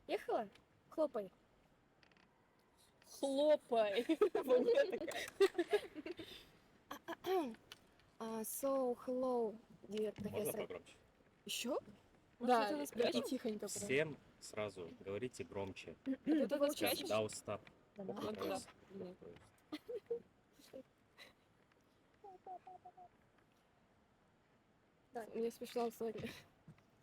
Ехала? Хлопай. Хлопай. So, hello, dear Можно professor. погромче? Еще? Да, Может, и это тихонько. Всем сразу говорите громче. Это вот сейчас. сейчас. Don't stop. Вот туда. Да, мне смешно, сори.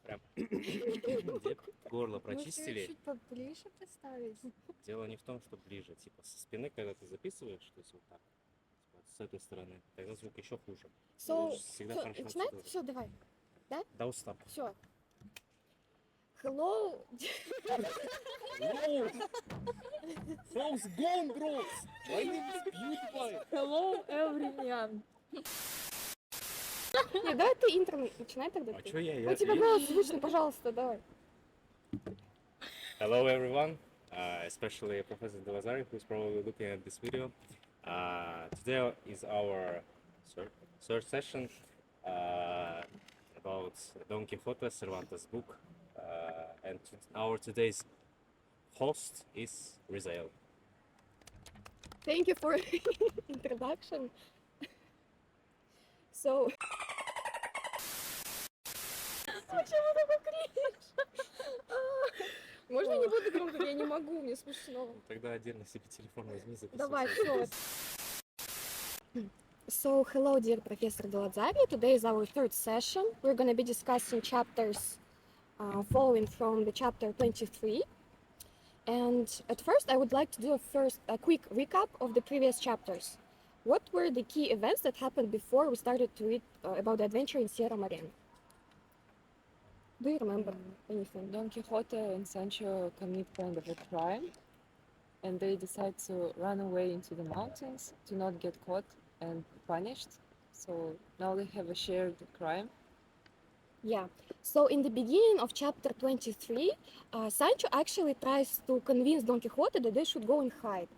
Прям где горло Можешь прочистили. чуть поближе представить? Дело не в том, что ближе. Типа со спины, когда ты записываешь, то есть вот так, типа, с этой стороны, тогда звук еще хуже. So, Всегда всё, хорошо начинать? отсюда. Все, давай. Don't stop. Все. Hello. How's it going, bros? My name is Beautify. Hello, everyone. Нет, давай ты интро начинай тогда. А ты. чё я? У тебя голос звучный, пожалуйста, давай. Hello everyone, especially Professor Delazari, who's probably looking at this video. Today is our third session about Don Quixote, Cervantes' book, and our today's host is Rizayel. Thank you for introduction. So... Почему такой кринж? Можно не буду громко? Я не могу, мне смешно. Тогда отдельно себе телефон возьми, записывай. Давай, все. So, hello, dear Professor Delazari. Today is our third session. We're going to be discussing chapters following from the chapter 23. And at first, I would like to do a quick recap of the previous chapters. What were the key events that happened before we started to read about the adventure in Sierra Morena? Do you remember anything? Don Quixote and Sancho commit kind of a crime, and they decide to run away into the mountains to not get caught and punished. So now they have a shared crime. Yeah. So in the beginning of chapter 23, Sancho actually tries to convince Don Quixote that they should go and hide.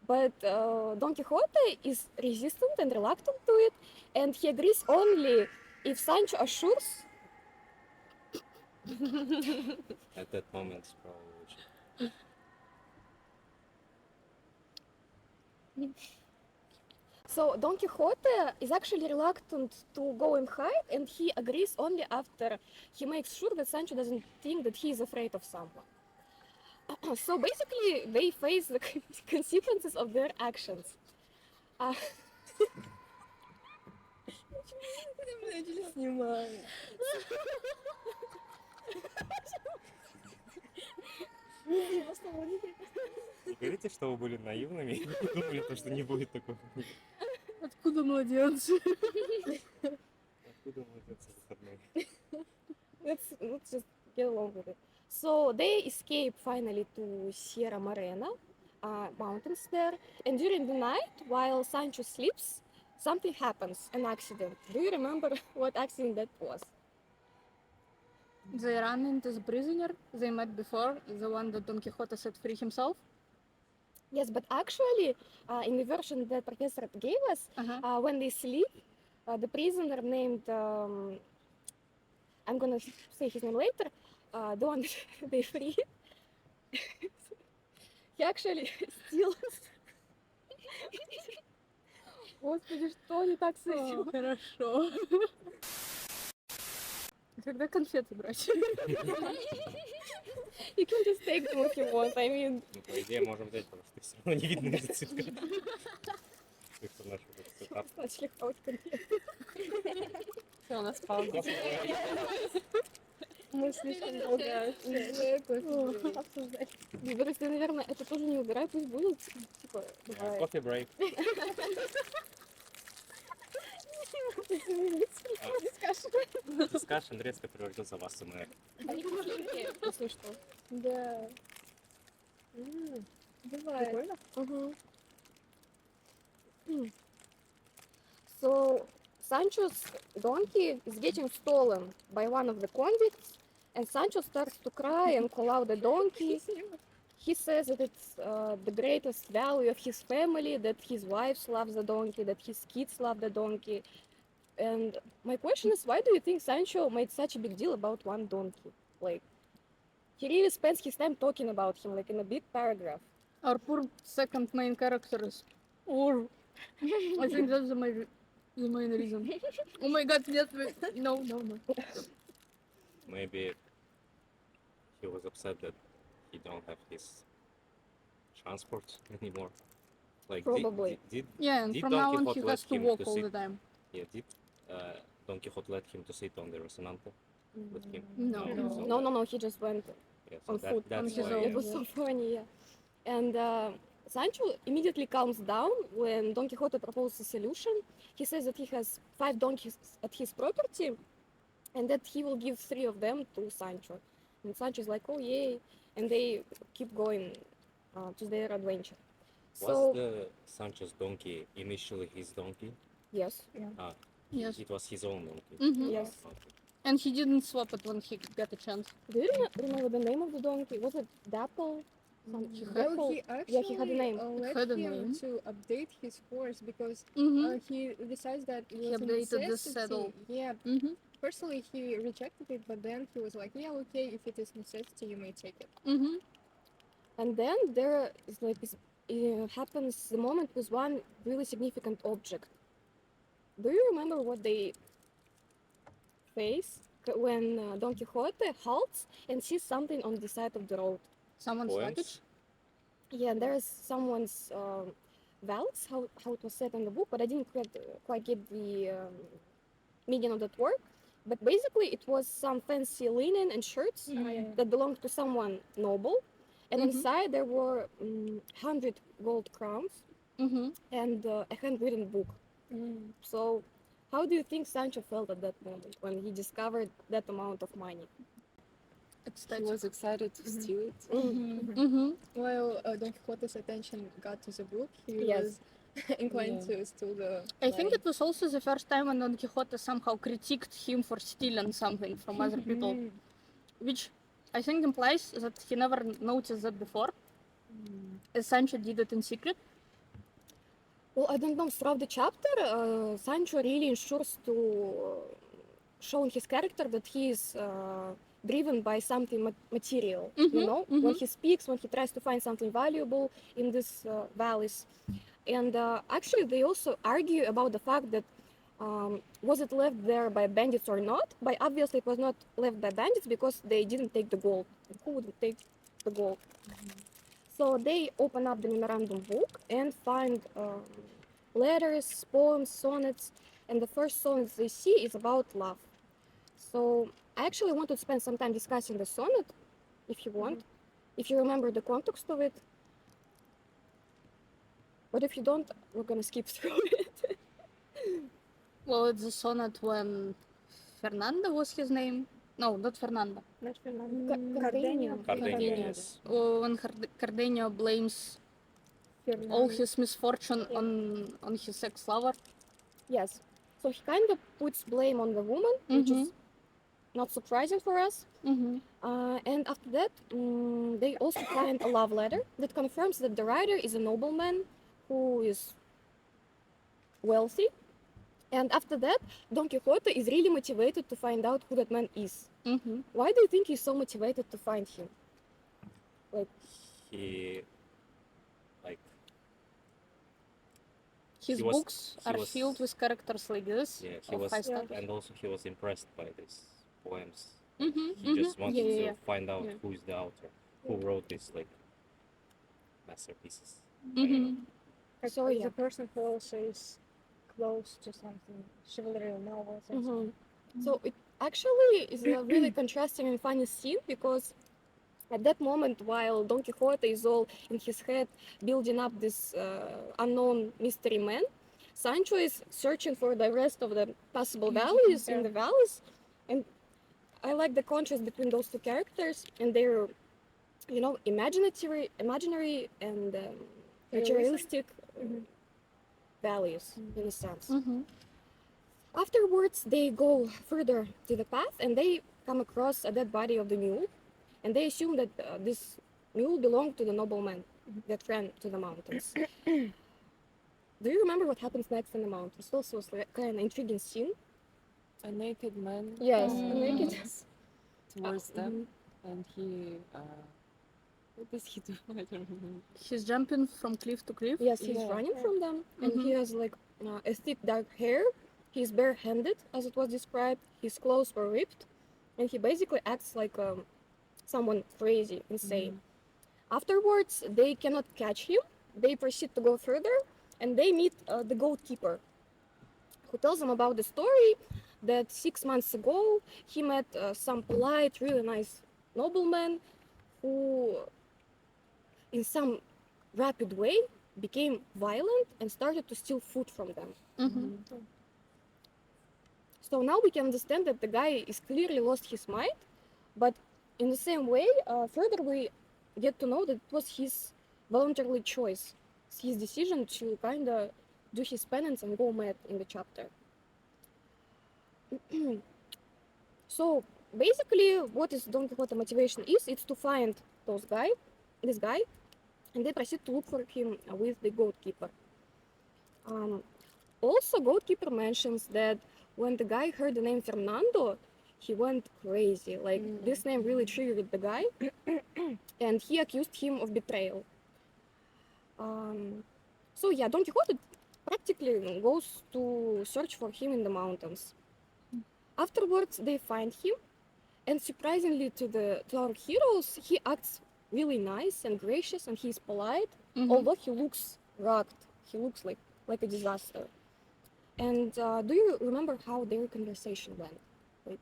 But Don Quixote is resistant and reluctant to it, and he agrees only if Sancho assures. At that moment, probably. So Don Quixote is actually reluctant to go and hide, and he agrees only after he makes sure that Sancho doesn't think that he is afraid of someone. So basically, they face the consequences of their actions. Не говорите, что вы были наивными и думали, что не будет такого. Откуда младенцы? Откуда младенцы выходные? Let's just get along with it. So they escape finally to Sierra Morena, mountains there, and during the night, while Sancho sleeps, something happens, an accident. Do you remember what accident that was? They run into the prisoner they met before, the one that Don Quixote set free himself. Yes, but actually, in the version that Professor gave us, when they sleep, the prisoner named, I'm gonna say his name later, the one that they freed, he actually steals. Господи, что не так с этим? Хорошо. Когда конфеты брать? You can just take them if you want, I mean... Ну, по идее, можем взять, потому что все равно не видно из-за цветка. Так что наш вот сетап. Начали хавать конфеты. Все, у нас пауза. Мы слишком долго обсуждать. Подожди, наверное, это тоже не убирай, пусть будет. Типа, давай. Кофе брейк. Дискашн резко превратился в АСМР. Если что. Да. Давай. Прикольно. So, Sancho's donkey is getting stolen by one of the convicts, and Sancho starts to cry and call out the donkey. He says that it's the greatest value of his family, that his wife loves the donkey, that his kids love the donkey. And my question is, why do you think Sancho made such a big deal about one donkey? Like, he really spends his time talking about him, like in a big paragraph. Our poor second main character is Or. I think that's the main reason. Oh my god, yes, no. Maybe he was upset that he don't have his transport anymore. Like Probably. Yeah, and did from Don now on Quixote he let has to him walk to all sit- the time. did Don Quixote let him to sit on the Rocinante with him? No. So No, he just went yeah, so on foot. that's On his why, own. yeah. It was so funny, yeah. And Sancho immediately calms down when Don Quixote proposes a solution. He says that he has 5 donkeys at his property and that he will give 3 of them to Sancho. And Sancho's like, oh yay, and they keep going to their adventure. Was So, the Sancho's donkey initially his donkey? yes, Yes. It was his own donkey. Mhm. yes. Okay. And he didn't swap it when he got a chance. Do you remember the name of the donkey? Was it Dapple? He had- Dapple? Well, he actually Yeah, he had a name. let had a him name. to update his horse because Mhm. he decides that it He was a updated the necessity. saddle. Yeah, Mhm. personally he rejected it, but then he was like, yeah, okay, if it is necessity, you may take it. Mhm. And then there is like happens the moment with one really significant object. Do you remember what they face when Don Quixote halts and sees something on the side of the road? Someone's Poems? luggage. Yeah, there is someone's valves, how it was said in the book, but I didn't quite get the meaning of that word. But basically, it was some fancy linen and shirts that belonged to someone noble, and Mhm. inside there were 100 gold crowns Mhm. and a handwritten book. So, how do you think Sancho felt at that moment when he discovered that amount of money? He Ecstatic. was excited to steal it. Mhm. While Don Quixote's attention got to the book, he Yes. was inclined Yeah. to steal the I think money. it was also the first time when Don Quixote somehow critiqued him for stealing something from other people, which I think implies that he never noticed that before. As Sancho did it in secret. Well, I don't know. Throughout the chapter, Sancho really ensures to show in his character that he is driven by something material. You Mhm, know, when he speaks, when he tries to find something valuable in these valleys. And actually, they also argue about the fact that was it left there by bandits or not? But obviously, it was not left by bandits because they didn't take the gold. Who would take the gold? So they open up the memorandum book and find letters, poems, sonnets, and the first sonnet they see is about love. So I actually want to spend some time discussing the sonnet, if you want, if you remember the context of it. But if you don't, we're gonna skip through it. Well, it's a sonnet when Fernando was his name. No, not Fernando. Not Fernando. Cardenio. Cardenio, yes. When Cardenio blames all his misfortune on his ex-lover. Yes. So he kind of puts blame on the woman, which is not surprising for us. Mm-hmm. And after that, they also find a love letter that confirms that the writer is a nobleman who is wealthy. And after that, Don Quixote is really motivated to find out who that man is. Mm-hmm. Why do you think he's so motivated to find him? He like His He was- books he are was- filled with characters like this. yeah, he of was high status. and also he was impressed by these poems. Mm-hmm. He just wanted Yeah. to find out Yeah. who is the author, who wrote these like masterpieces. Mm-hmm. So yeah. The person who also is close to something chivalry novels. And Mhm. So it actually is a really contrasting and funny scene because at that moment, while Don Quixote is all in his head building up this unknown mystery man, Sancho is searching for the rest of the possible values in the valleys, and I like the contrast between those two characters and their, you know, imaginary and materialistic values in a sense. Mm-hmm. Afterwards, they go further to the path and they come across a dead body of the mule, and they assume that this mule belonged to the nobleman that ran to the mountains. Do you remember what happens next in the mountains? Also, was like kind of intriguing scene. A naked man. Yes, uh, naked. towards them. and he what does he do? I don't remember. He's jumping from cliff to cliff. Yes, he's Yeah. running from them, and he has like a thick dark hair. He's barehanded, as it was described. His clothes were ripped, and he basically acts like someone crazy, insane. Afterwards, they cannot catch him. They proceed to go further, and they meet the goat keeper, who tells them about the story that 6 months ago he met some polite, really nice nobleman who, in some rapid way, became violent and started to steal food from them. So now we can understand that the guy is clearly lost his mind, but in the same way, further we get to know that it was his voluntary choice, his decision to kind of do his penance and go mad in the chapter. So basically, what is Don Quixote motivation is, it's to find this guy, and they proceed to look for him with the goat keeper. Also, goat keeper mentions that when the guy heard the name Fernando, he went crazy. Like this name really triggered the guy, and he accused him of betrayal. So yeah, Don Quixote practically goes to search for him in the mountains. Afterwards, they find him, and surprisingly to our heroes, he acts really nice and gracious, and he's polite, although he looks rugged. He looks like a disaster. And do you remember how their conversation went? Like,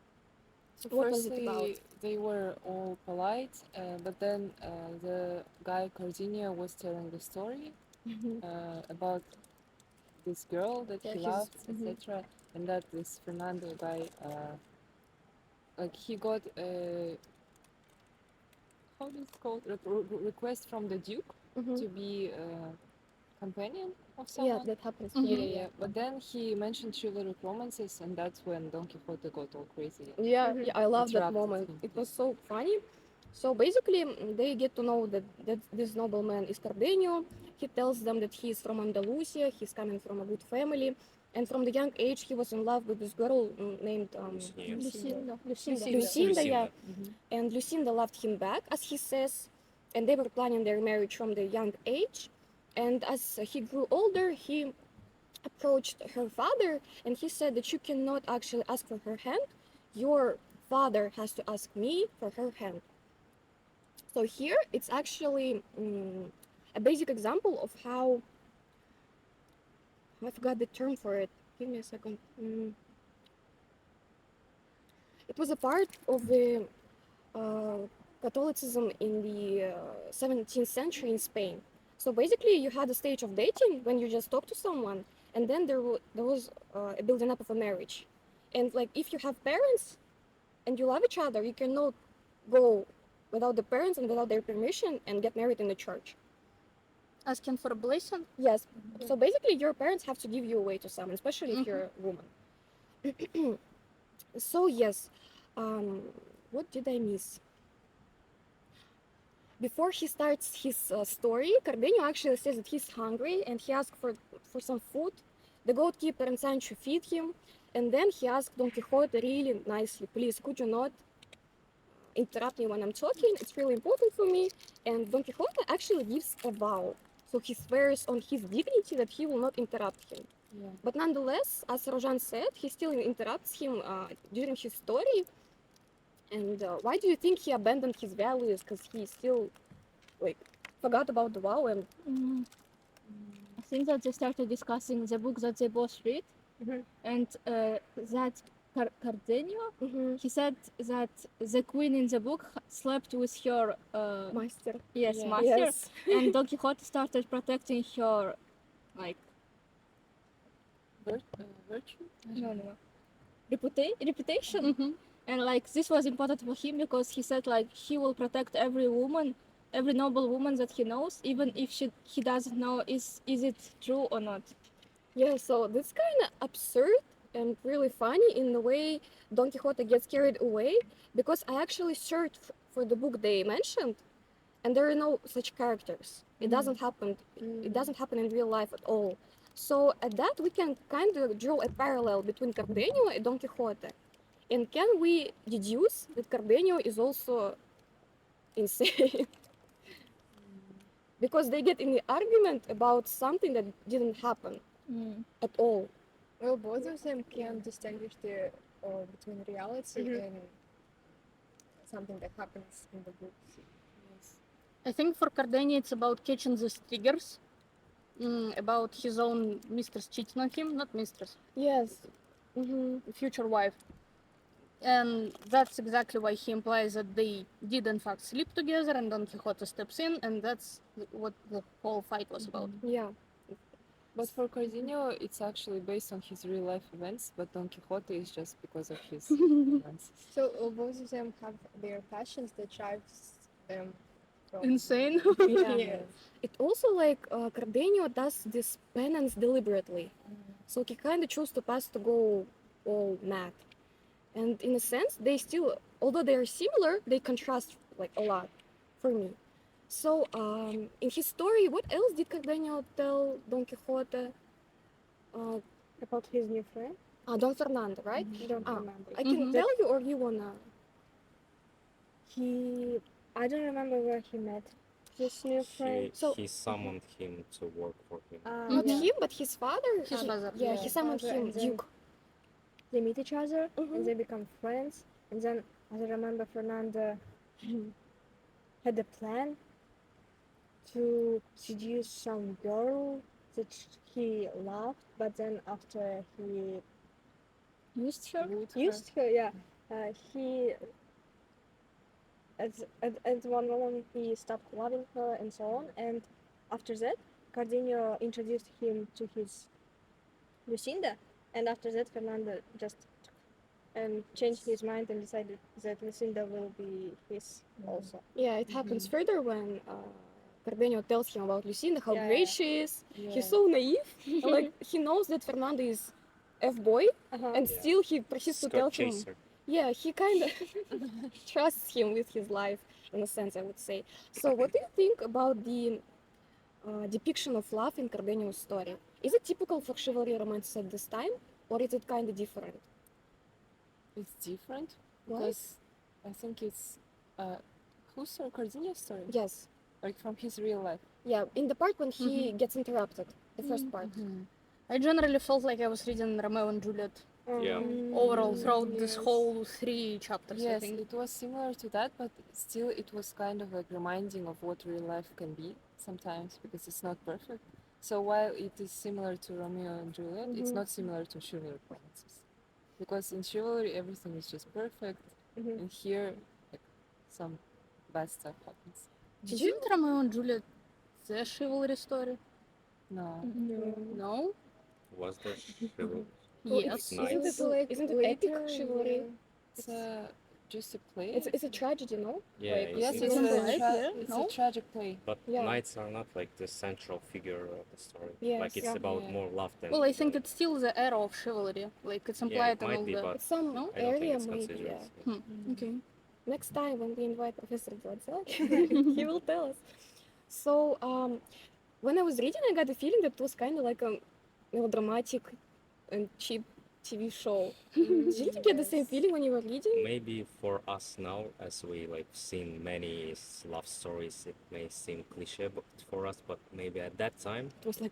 So what was it about? firstly, they were all polite, but then the guy Cardenio was telling the story about this girl that Yeah, he he's- loved, etc., and that this Fernando guy, like he got a how is it called request from the Duke to be a companion of Yeah, someone. that happens. Yeah. But then he mentioned chivalric romances, and that's when Don Quixote got all crazy. Yeah, I love that Interrupted moment. him. It was so funny. So basically, they get to know that this nobleman is Cardenio. He tells them that he is from Andalusia, he's coming from a good family, and from the young age he was in love with this girl named Lucinda. Lucinda, yeah. And Lucinda loved him back, as he says, and they were planning their marriage from the young age. And as he grew older, he approached her father, and he said that you cannot actually ask for her hand. Your father has to ask me for her hand. So here it's actually a basic example of how, I forgot the term for it. Give me a second. It was a part of the Catholicism in the 17th century in Spain. So basically, you had a stage of dating when you just talk to someone, and then there was a building up of a marriage. And like, if you have parents and you love each other, you cannot go without the parents and without their permission and get married in the church. Asking for a blessing. Yes. So basically, your parents have to give you away to someone, especially if you're a woman. So yes, what did I miss? Before he starts his story, Cardenio actually says that he's hungry and he asks for some food. The goat keeper and Sancho feed him, and then he asks Don Quixote really nicely, please, could you not interrupt me when I'm talking? It's really important for me. And Don Quixote actually gives a vow. So he swears on his dignity that he will not interrupt him. Yeah. But nonetheless, as Aruzhan said, he still interrupts him during his story. And why do you think he abandoned his values? Because he still, like, forgot about the vow and... I think that they started discussing the book that they both read, and that Cardenio, he said that the queen in the book slept with her Master. yes, Yeah. master, Yes. and Don Quixote started protecting her, like, Virtue? no, reputation. And like this was important for him because he said like he will protect every woman, every noble woman that he knows, even if he doesn't know is it true or not. Yeah, so that's kind of absurd and really funny in the way Don Quixote gets carried away, because I actually searched for the book they mentioned, and there are no such characters. It doesn't happen. It doesn't happen in real life at all. So at that we can kind of draw a parallel between Cardenio and Don Quixote. And can we deduce that Cardenio is also insane. Because they get in the argument about something that didn't happen at all. Well, both of them can distinguish the between reality and something that happens in the book. Yes. I think for Cardenio it's about catching these triggers, about his own mistress cheating on him, not mistress, Yes. Mm-hmm. future wife. And that's exactly why he implies that they did in fact sleep together, and Don Quixote steps in, and that's what the whole fight was about. Yeah. But for Cardenio, it's actually based on his real life events, but Don Quixote is just because of his events. So both of them have their passions that drives them from Insane. Yeah. It also like Cardenio does this penance deliberately. So he kind of chose the path to go all mad. And in a sense, they still, although they are similar, they contrast like a lot for me. So in his story, what else did Cardenio tell Don Quixote? about his new friend. Don Fernando, right? Don't Ah, remember. I can tell you, or you wanna? I don't remember where he met this new friend. He summoned him to work for him. Not Yeah. him, but his father. His father, Yeah, yeah. he summoned Father, him, and then- Duke. They meet each other Mhm. and they become friends. And then, as I remember, Fernando had a plan to seduce some girl that he loved, but then after he Used her? used her, yeah, he at one moment he stopped loving her and so on. And after that, Cardenio introduced him to his Lucinda, and after that, Fernando just changed his mind and decided that Lucinda will be his also. Yeah, it happens further when Cardenio tells him about Lucinda, how Yeah, great yeah. she is. Yeah. He's so naive. And, like he knows that Fernando is F-boy, and Yeah. still he persists to tell Scott him. Chaser. Yeah, he kind of trusts him with his life, in a sense, I would say. So, what do you think about the depiction of love in Cardenio's story? Is it typical for chivalry romances at this time, or is it kind of different? It's different Why? because I think it's who's Cardenio's story? Yes. Like from his real life. Yeah, in the part when he gets interrupted, the first part. I generally felt like I was reading Romeo and Juliet Yeah. overall throughout this Yes. whole 3 chapters, I Yes, think. it was similar to that, but still it was kind of like reminding of what real life can be sometimes because it's not perfect. So while it is similar to Romeo and Juliet, it's not similar to chivalry romances. Because in chivalry everything is just perfect, and here like, some bad stuff happens. Isn't Romeo and Juliet the chivalry story? No. No? Was there chivalry? Oh, Yes. Nice. Isn't it epic chivalry? It's just a play. It's a tragedy, no? Yeah, Like, it's, Yes, it's it's, not a, right, it's no? a tragic play. but Yeah. knights are not like the central figure of the story. Yes, Like it's yeah. about Yeah. more love than. Well, I think it's still the era of chivalry. Like, it's Yeah, implied it in might all be, the... but It's some I don't area, think it's maybe. considered. Yeah. Okay. Next time when we invite Professor Delazari, he will tell us. So, when I was reading, I got the feeling that it was kind of like a melodramatic and cheap TV show. Didn't you get the same feeling when you were reading? Maybe for us now, as we like seen many love stories, it may seem cliche for us, but maybe at that time, It was like,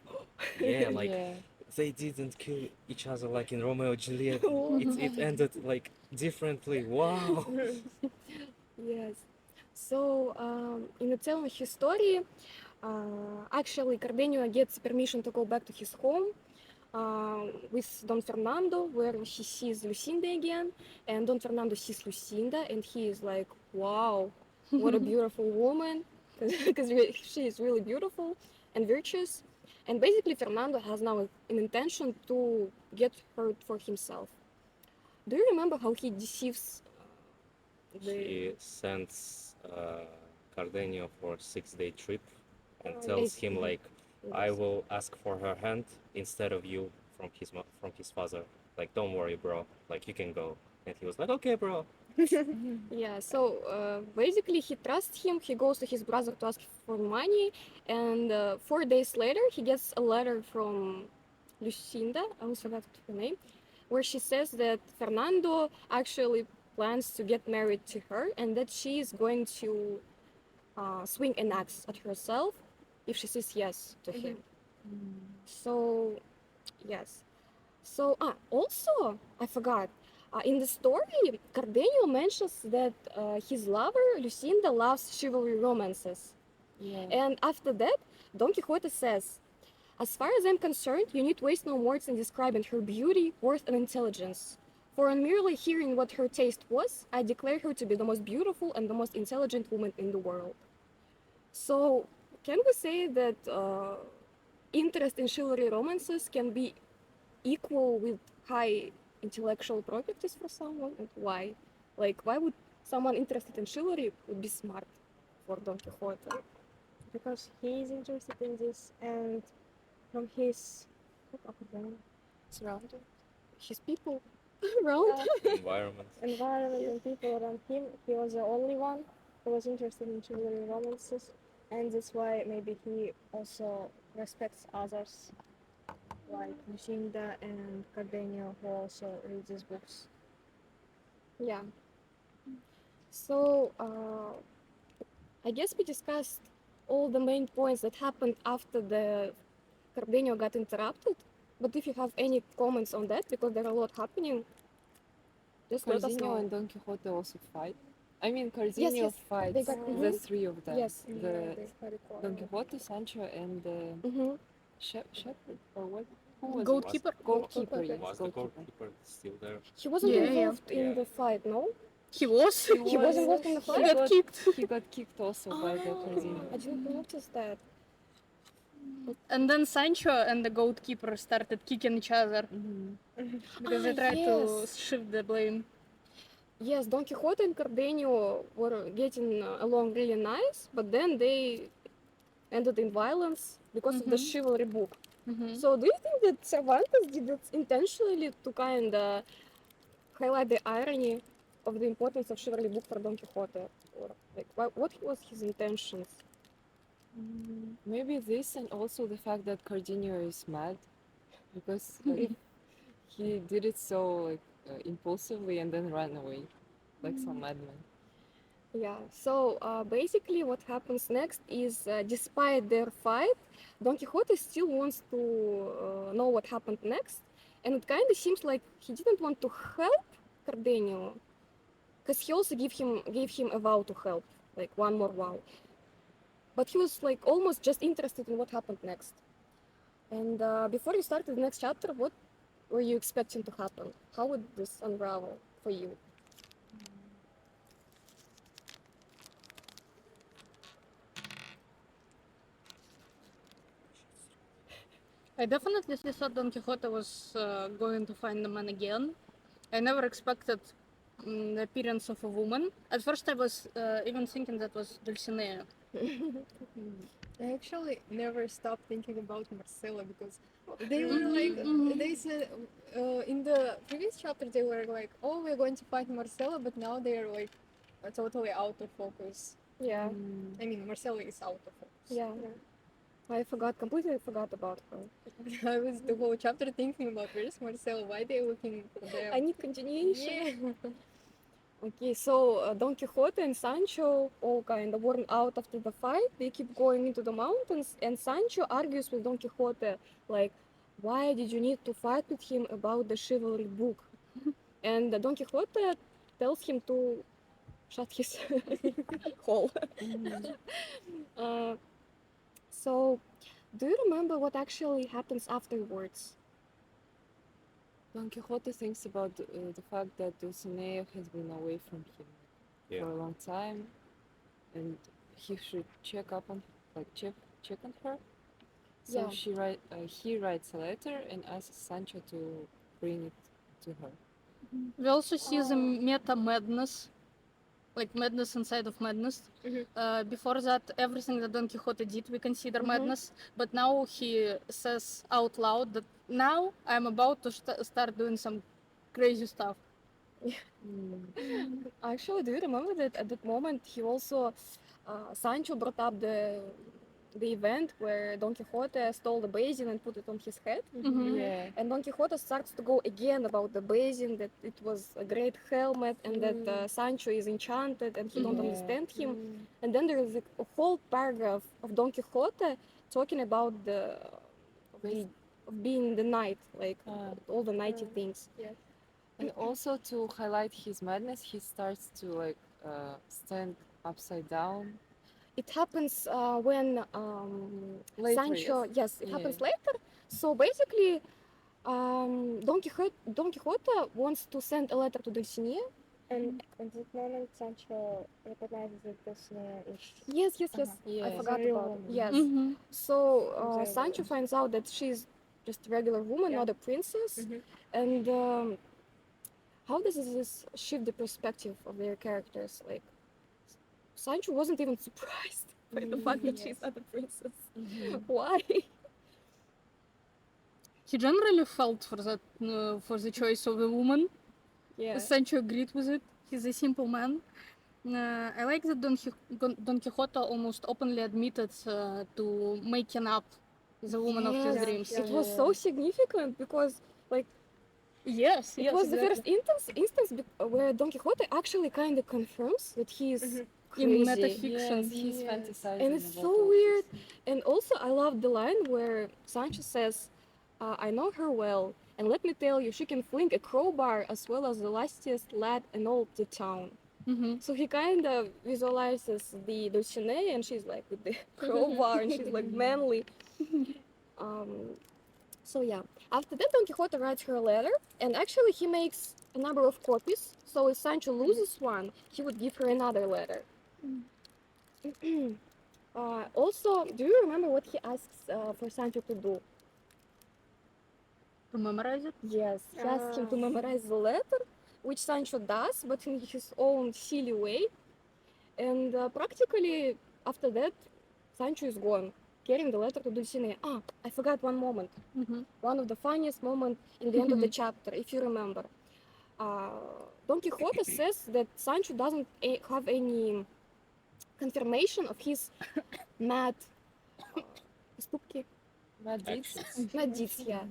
yeah, like Yeah. they didn't kill each other like in Romeo and Juliet. It ended like differently. Wow. yes. So, in the telling his story, actually, Cardenio gets permission to go back to his home with Don Fernando, where he sees Lucinda again, and Don Fernando sees Lucinda, and he is like, wow, what a beautiful woman, because she is really beautiful and virtuous. And basically, Fernando has now an intention to get her for himself. Do you remember how he deceives He sends Cardenio for a 6-day trip and tells him like, I will ask for her hand instead of you from his father. Like, don't worry, bro. Like, you can go. And he was like, okay, bro. Yeah, so basically he trusts him, he goes to his brother to ask for money, and 4 days later he gets a letter from Lucinda, I almost forgot her name, where she says that Fernando actually plans to get married to her and that she is going to swing an axe at herself if she says yes to him. So, yes. So, also, I forgot. In the story, Cardenio mentions that his lover, Lucinda, loves chivalry romances. Yeah. And after that, Don Quixote says, as far as I'm concerned, you need waste no words in describing her beauty, worth, and intelligence. For on merely hearing what her taste was, I declare her to be the most beautiful and the most intelligent woman in the world. So, can we say that interest in chivalry romances can be equal with high intellectual properties for someone, and why? Like, why would someone interested in chivalry would be smart for Don Quixote? Because he is interested in this, and from his Surrounded his people around. Environment. environment and people around him, he was the only one who was interested in chivalry romances, and that's why maybe he also respects others like Lucinda and Cardenio, who also read these books. Yeah. So, I guess we discussed all the main points that happened after the Cardenio got interrupted. But if you have any comments on that, because there are a lot happening, just let us Cardenio know. and Don Quixote also fight. I mean, Yes, Cardenio yes, fights they got- the mhm. three of them. Yes. The They had a Don quarrel. Quixote, Sancho, and Mm-hmm. Shepherd, or what? Who was it? Goalkeeper. Goalkeeper, yes, Was the goalkeeper. goalkeeper still there? He wasn't Yeah, yeah. involved in Yeah. the fight, no? He was. He was involved in the He fight? got kicked. He got kicked also by the Cardenio. I didn't notice that. And then Sancho and the goalkeeper started kicking each other because they tried to Yes. shift the blame. Yes, Don Quixote and Cardenio were getting along really nice, but then they ended in violence because of the Mhm. chivalry book. Mhm. So, do you think that Cervantes did it intentionally to kind of highlight the irony of the importance of chivalry book for Don Quixote? Or like, what was his intentions? Maybe this, and also the fact that Cardenio is mad because like, he did it so like impulsively and then ran away like some madman. Yeah, so basically what happens next is despite their fight, Don Quixote still wants to know what happened next, and it kind of seems like he didn't want to help Cardenio, because he also gave him a vow to help, like one more vow. But he was like almost just interested in what happened next. And before you started the next chapter, what were you expecting to happen? How would this unravel for you? I definitely thought Don Quixote was going to find the man again. I never expected the appearance of a woman. At first, I was even thinking that was Dulcinea. I actually never stopped thinking about Marcella because they were like, they said in the previous chapter, they were like, oh, we're going to fight Marcella, but now they're like totally out of focus. Yeah, I mean, Marcella is out of focus. yeah. I completely forgot about her. I was the whole chapter thinking about where's Marcella, why they're looking for them. I need continuation. Yeah. Okay, so Don Quixote and Sancho all kind of worn out after the fight. They keep going into the mountains, and Sancho argues with Don Quixote, like, why did you need to fight with him about the chivalry book? And Don Quixote tells him to shut his hole. Uh, so, do you remember what actually happens afterwards? Don Quixote thinks about the fact that Dulcinea has been away from him Yeah. for a long time, and he should check on her. So Yeah. he writes a letter and asks Sancho to bring it to her. We also see the meta madness, like madness inside of madness. Before that, everything that Don Quixote did, we consider madness. But now he says out loud that now I'm about to start doing some crazy stuff. Actually, do you remember that at that moment he also Sancho brought up the the event where Don Quixote stole the basin and put it on his head. Yeah. And Don Quixote starts to go again about the basin, that it was a great helmet, and that Sancho is enchanted and he don't Yeah. understand him. And then there is a whole paragraph of Don Quixote talking about of being the knight, like all the knighty things. And also to highlight his madness, he starts to like stand upside down. It happens when Later, Sancho, yes, it Yeah. happens later. So basically, Don Quixote wants to send a letter to Dulcinea. And at that moment, Sancho recognizes that Dulcinea is. Yes, I Yeah. forgot Real about it. woman. Yes. So Rizayel. Sancho finds out that she's just a regular woman, Yeah. not a princess. And how does this shift the perspective of their characters? Like, Sancho wasn't even surprised by the fact that she's not a princess. Why? He generally felt for that for the choice of a woman. Yeah. Sancho agreed with it. He's a simple man. I like that Don Quixote almost openly admitted to making up the woman of his Yes, dreams. It was so significant because, like, Yes, it was the first instance where Don Quixote actually kind of confirms that he is crazy. in metafiction. Yes, he's fantasizing. And it's about so all weird. this. And also, I love the line where Sancho says, I know her well, and let me tell you, she can fling a crowbar as well as the lustiest lad in all the town. So he kind of visualizes the Dulcinea, and she's like with the crowbar, and she's like manly. So yeah, after that, Don Quixote writes her a letter, and actually he makes a number of copies. So if Sancho loses one, he would give her another letter. Also, do you remember what he asks for Sancho to do? To memorize it? Yes, he asks him to memorize the letter, which Sancho does, but in his own silly way. And practically after that, Sancho is gone, carrying the letter to Dulcinea. I forgot one moment. One of the funniest moments in the end of the chapter, if you remember. Don Quixote says that Sancho doesn't have any confirmation of his mad поступки. Mad deeds. Mad deeds, yeah.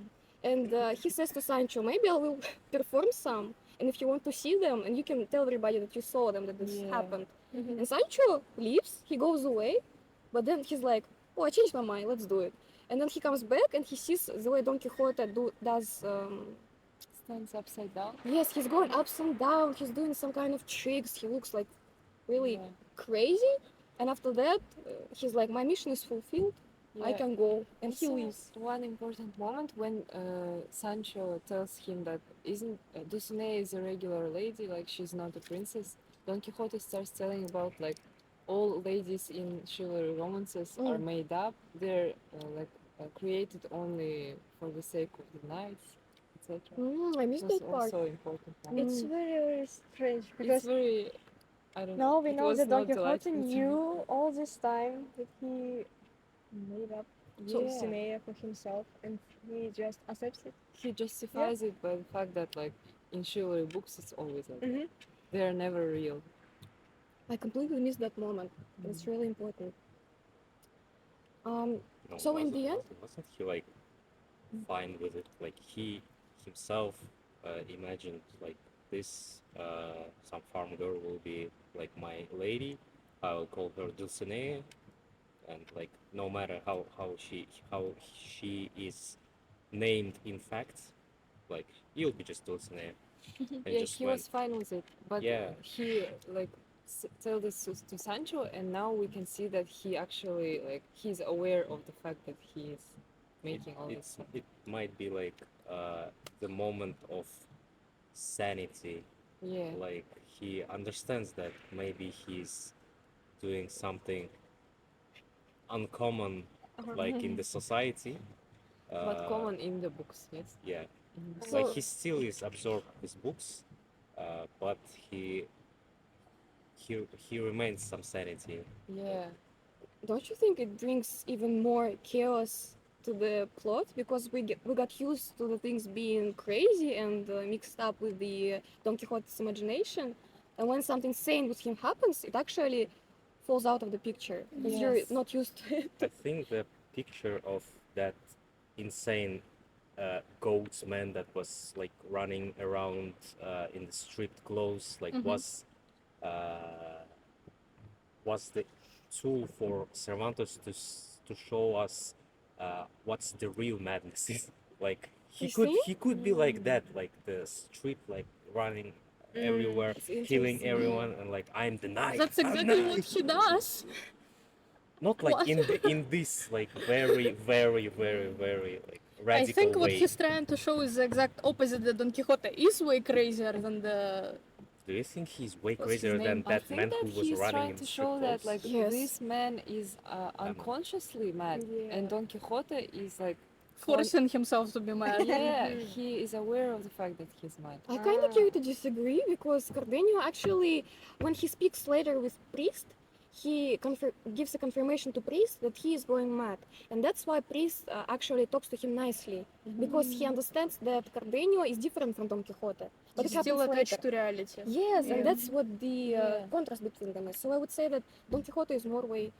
And he says to Sancho, maybe I will perform some, and if you want to see them, and you can tell everybody that you saw them, that this happened. And Sancho leaves, he goes away, but then he's like, oh, I changed my mind, let's do it. And then he comes back and he sees the way Don Quixote does... Stands upside down. Yes, he's going ups and down, he's doing some kind of tricks, he looks like really crazy. And after that, he's like, my mission is fulfilled, I can go. And he Also, leaves. one important moment when Sancho tells him that isn't Dulcinea is a regular lady, like she's not a princess. Don Quixote starts telling about like all ladies in chivalry romances are made up. They're created only for the sake of the knights, etc. I missed It's that part. also important. Moment. It's very, very strange It's because very, I don't now know. we it know was that Don not Quixote delightful to me. knew all this time that he made up Dulcinea for himself, and he just accepts it. He justifies it by the fact that like in chivalry books it's always like that. They're never real. I completely missed that moment. It's really important. No, So in the end, wasn't he like fine with it? Like he himself imagined like this some farm girl will be like my lady. I'll call her Dulcinea, and like no matter how she is named in fact, like you'll be just Dulcinea. And Yeah, just he went. was fine with it, but he like tell this to Sancho, and now we can see that he actually like he's aware of the fact that he is making all this stuff. It might be like the moment of sanity. Yeah, Like he understands that maybe he's doing something uncommon, like in the society. but common in the books, yes. Yeah, So- like he still is absorbed with books, but he remains some sanity. Yeah, don't you think it brings even more chaos to the plot, because we got used to the things being crazy and mixed up with the Don Quixote's imagination, and when something sane with him happens, it actually falls out of the picture because you're Yes. not used to it. I think the picture of that insane goats man that was like running around in the stripped clothes like was the tool for Cervantes to show us what's the real madness is. Like You see? he could be like that, like the street, like running everywhere, It's killing interesting. everyone, and like I'm the knight. That's I'm exactly knight." what he does. Not like What? in this like very like I radical think what way. he's trying to show is the exact opposite. That Don Quixote is way crazier than the. Do you think he's way What's his crazier than name? I that think man that who was he's running trying in to the show street that clothes? like Yes. this man is unconsciously mad, and Don Quixote is like Forcing himself to be mad. yeah, he is aware of the fact that he's mad. I kind of care to disagree because Cardenio actually, when he speaks later with Priest, he gives a confirmation to Priest that he is going mad, and that's why Priest actually talks to him nicely because he understands that Cardenio is different from Don Quixote. But He's it still happens attached later. to reality. Yes, Yeah. and that's what the Yeah. contrast between them is. So I would say that Don Quixote is more way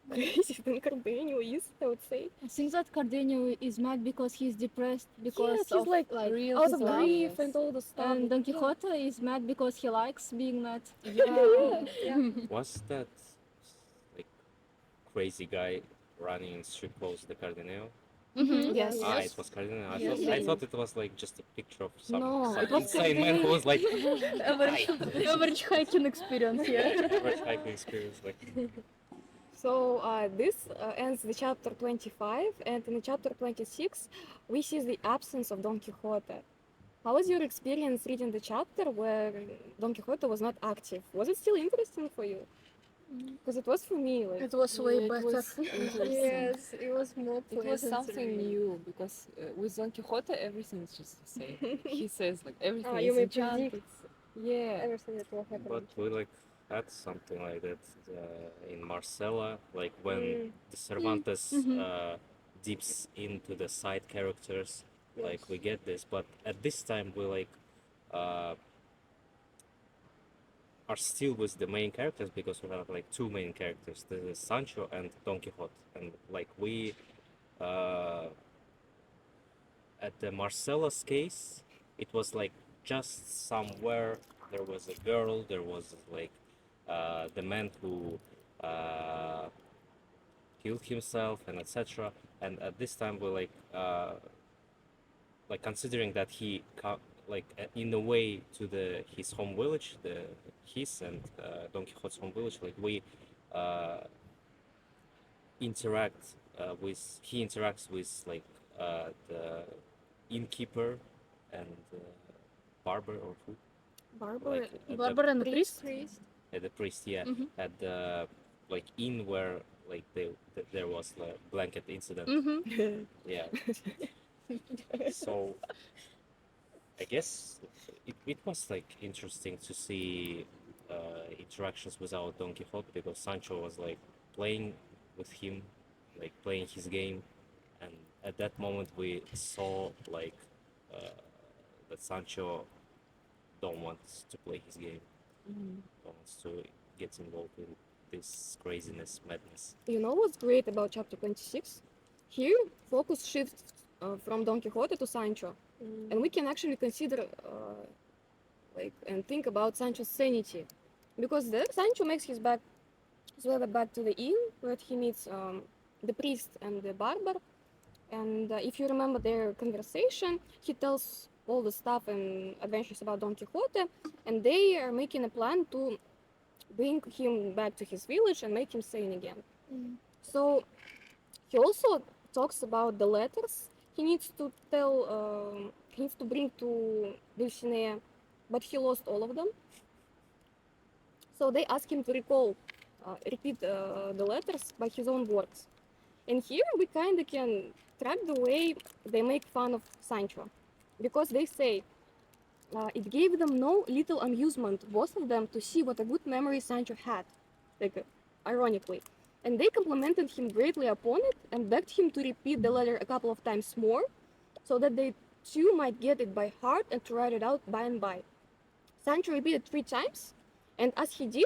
crazy than Cardenio is. I would say. I think that Cardenio is mad because he's depressed because Yes, he's of like real out of stuff, grief yes. and all the stuff. and Don Quixote is mad because he likes being mad. Was that like crazy guy running in street clothes the Cardenio? Yes. Ah, it was Cardenio. Yes. I thought it was like just a picture of some, No, some it was insane man who was like Average hiking experience here. average hiking experience. Like So this ends the chapter 25, and in the chapter 26, we see the absence of Don Quixote. How was your experience reading the chapter where Don Quixote was not active? Was it still interesting for you? Because it was for me. Like, It was way It better. was interesting. Yes, it was more It was pleasant to something read. new because with Don Quixote everything is just the same. He says like everything you is may enchanted. predict Yeah. everything that will happen. but we like had something like that in Marcella, like when the Cervantes dips into the side characters, like we get this, but at this time we like are still with the main characters because we have like two main characters, the Sancho and Don Quixote, and like we at the Marcella's case, it was like just somewhere there was a girl, there was like the man who killed himself and etc. And at this time we're like considering that he like in a way to the his home village, the his and Don Quixote's home village, like we interact with he interacts with like the innkeeper and barber or who Barbara. like at Barber and the priest. the priest, yeah, at the like inn where like there was like blanket incident, yeah. So I guess it was like interesting to see interactions without Don Quixote because Sancho was like playing with him, like playing his game, and at that moment we saw like that Sancho don't want to play his game, don't wants to get involved in this craziness, madness. You know what's great about chapter 26? Here, focus shifts from Don Quixote to Sancho, and we can actually consider like and think about Sancho's sanity, because there Sancho makes his way back to the inn where he meets the priest and the barber, and if you remember their conversation, he tells all the stuff and adventures about Don Quixote, and they are making a plan to bring him back to his village and make him sane again. So he also talks about the letters he needs to he needs to bring to Dulcinea, but he lost all of them. So they ask him to repeat the letters by his own words. And here we kind of can track the way they make fun of Sancho, because they say it gave them no little amusement, both of them, to see what a good memory Sancho had, like ironically. And they complimented him greatly upon it and begged him to repeat the letter a couple of times more, so that they too might get it by heart and to write it out by and by. Sancho repeated 3 times, and as he did,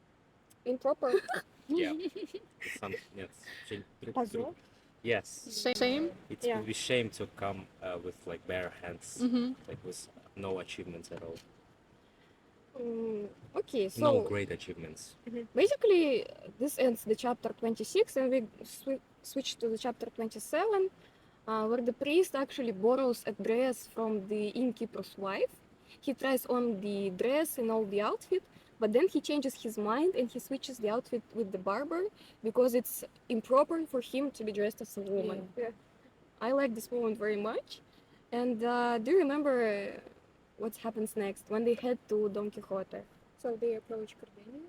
Improper. Yeah. Some, yes. Позор. Yes. Same. It Yeah. would be shame to come with like bare hands, Mm-hmm. like with no achievements at all. Okay, so No great achievements. basically this ends the chapter 26, and we switch to the chapter 27, where the priest actually borrows a dress from the innkeeper's wife. He tries on the dress and all the outfit, but then he changes his mind and he switches the outfit with the barber because it's improper for him to be dressed as a woman. Yeah. I like this moment very much. And do you remember what happens next when they head to Don Quixote? So they approach Cardenio.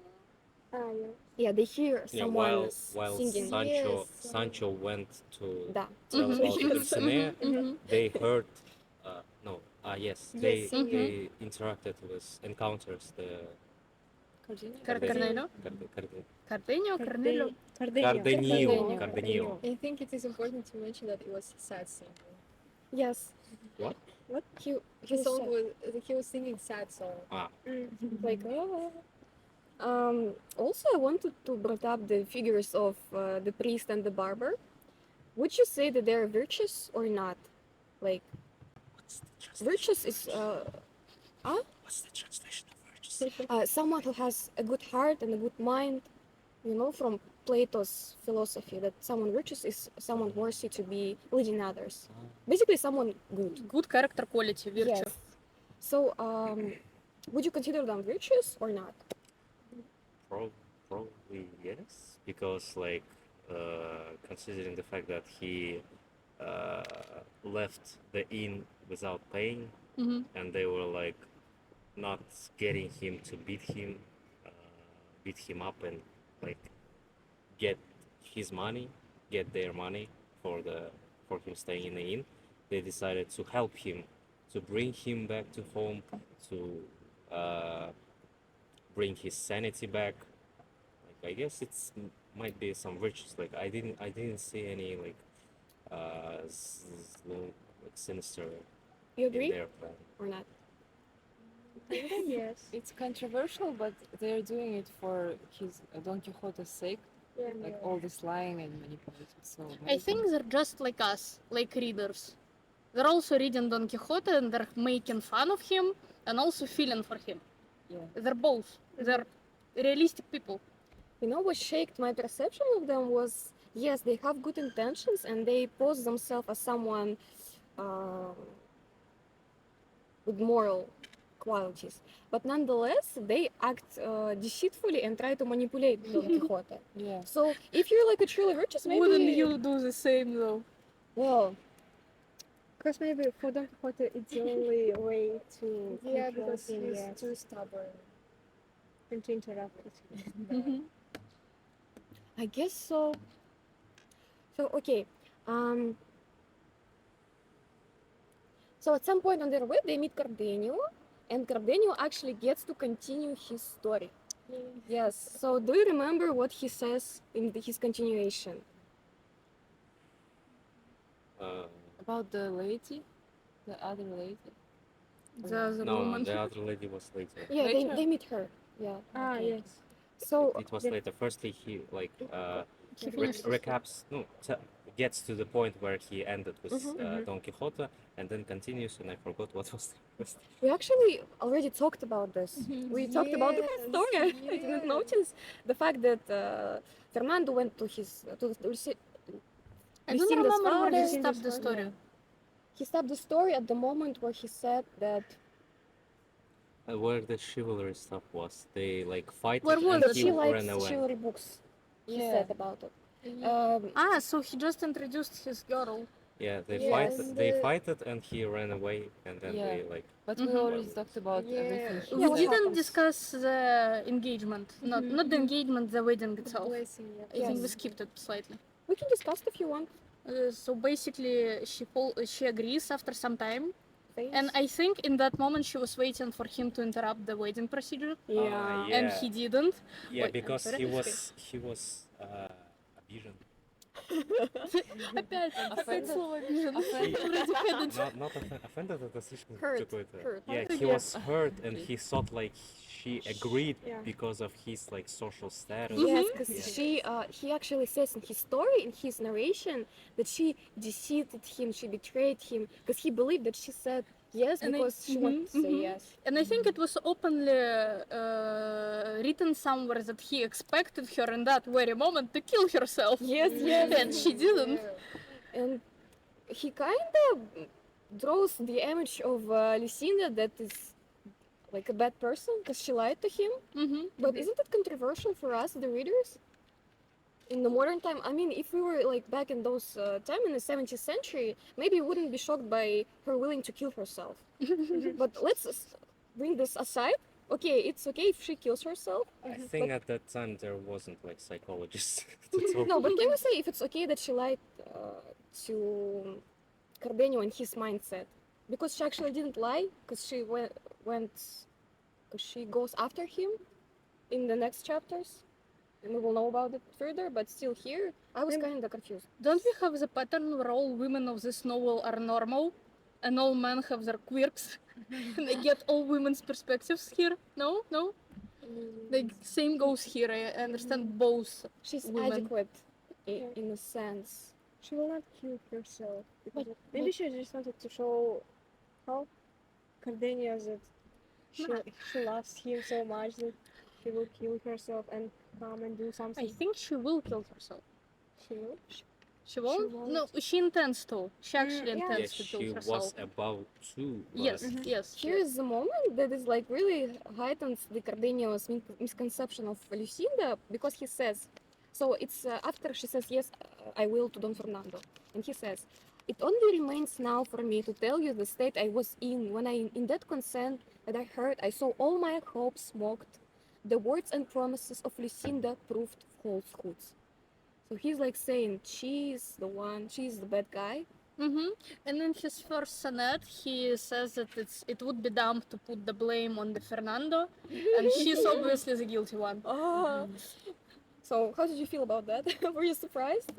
Yeah. Yeah, they hear Yeah, someone while singing. Sancho Yes. Sancho went to Да. tell Mhm. about He was- Dulcinea, mhm. they heard yes, they Yes, they interacted with encounters the Cardenio? Cardenio. Cardenio, Carnelio. Cardenio. Cardenio. I think it is important to mention that it was sad singing. Yes. What? What? He His song said, was he was singing sad song. Ah, like, also I wanted to bring up the figures of the priest and the barber. Would you say that they're virtuous or not? Like, virtuous is what's the translation of virtues? someone who has a good heart and a good mind, you know, from Plato's philosophy, that someone virtuous is someone worthy to be leading others. Basically, someone good. Good character quality, virtue. Yes. So, would you consider them virtuous or not? Probably yes, because like considering the fact that he left the inn without paying, Mhm. and they were like not getting him to beat him up and like get his money, get their money for him staying in the inn. They decided to help him, to bring him back to home, to bring his sanity back. Like I guess might be some virtues. Like I didn't see any like sinister You in agree their plan. or not? Yes. It's controversial, but they're doing it for his Don Quixote's sake, Yeah. like all this lying and manipulating. So I maybe- think they're just like us, like readers. They're also reading Don Quixote and they're making fun of him and also feeling for him. yeah. They're both. They're realistic people. You know what shaped my perception of them was, yes, they have good intentions and they pose themselves as someone with moral qualities, but nonetheless they act deceitfully and try to manipulate Don Quixote. Yeah. So if you're like a truly virtuous, maybe Wouldn't you do the same though? well, Because maybe for Don Quixote it's the only way to Yeah, control because him, he's yes, too stubborn. and to interact with him. Mhm. I guess so. So okay. So at some point on their way, they meet Cardenio, and Cardenio actually gets to continue his story. Yes. So do you remember what he says in his continuation? About the lady, the other lady. The other No, woman. the other lady was later. Yeah, Later? they meet her. Yeah. Ah, Okay. yes. So It was later. Firstly, he like He finishes. recaps. No, gets to the point where he ended with Mhm, Don Quixote, and then continues. And I forgot what was the rest. we actually already talked about this. We talked about the Yes, story. I didn't yes. notice the fact that Fernando went to his to the I don't Lucinda's remember farm. where he Lucinda's stopped the farm, story. yeah. He stopped the story at the moment where he said that Where the chivalry stuff was. They like fight Where was and it? he she ran likes away. chivalry books. He Yeah. said about it. So he just introduced his girl. Yeah, they Yes, fight. and They the- fighted, and he ran away, and then Yeah. they like. But we Mhm. already talked about Yeah. everything. Yeah, We what didn't happens? discuss the engagement. Not the engagement, the wedding itself. Blessing, yeah. I think we Yes. skipped it slightly. We can discuss it if you want. So basically, she agrees after some time, Face. and I think in that moment she was waiting for him to interrupt the wedding procedure, yeah. and Yeah. he didn't. Yeah, Wait, because sorry? he was a vision. Опять слово обижен. Offended, это слишком Hurt, какое-то. hurt. Yeah, he Yeah. was hurt and he thought like she agreed Yeah. because of his like social status. Yes, because Yeah. he actually says in his story, in his narration, that she deceived him, she betrayed him, because he believed that she said yes And because she wanted to say yes. And I think it was openly written somewhere that he expected her in that very moment to kill herself. Yes, yes. And she didn't. And he kind of draws the image of Lucinda that is like a bad person because she lied to him. But isn't it controversial for us, the readers? In the modern time, I mean, if we were like back in those time in the 17th century, maybe we wouldn't be shocked by her willing to kill herself. But let's bring this aside. Okay, it's okay if she kills herself. I think at that time there wasn't like psychologists to talk. No, but can we say if it's okay that she lied to Cardenio in his mindset? Because she actually didn't lie, because she she goes after him in the next chapters. And we will know about it further, but still here, I was kind of confused. Don't we have the pattern where all women of this novel are normal and all men have their quirks? And I get all women's perspectives here? No? No? Like, same goes here. I understand both. She's Women. adequate in a sense. She will not kill herself. Because But- maybe she just wanted to show how Cardenio that she loves him so much that she will kill herself and come and do something. I think she will kill herself. She will. She won't? won't. No, she intends to. She actually yeah. Yeah, intends to she kill herself. was about to. Yes, but yes. Here is the moment that is like really heightens the Cardenio's misconception of Lucinda because he says, so it's after she says yes, I will to Don Fernando, and he says, it only remains now for me to tell you the state I was in when in that consent that I heard I saw all my hopes mocked, the words and promises of Lucinda proved falsehoods. So he's like saying she's the one, she's the bad guy. And in his first sonnet, he says that it would be dumb to put the blame on the Fernando, and she's obviously the guilty one. Oh. So how did you feel about that? Were you surprised?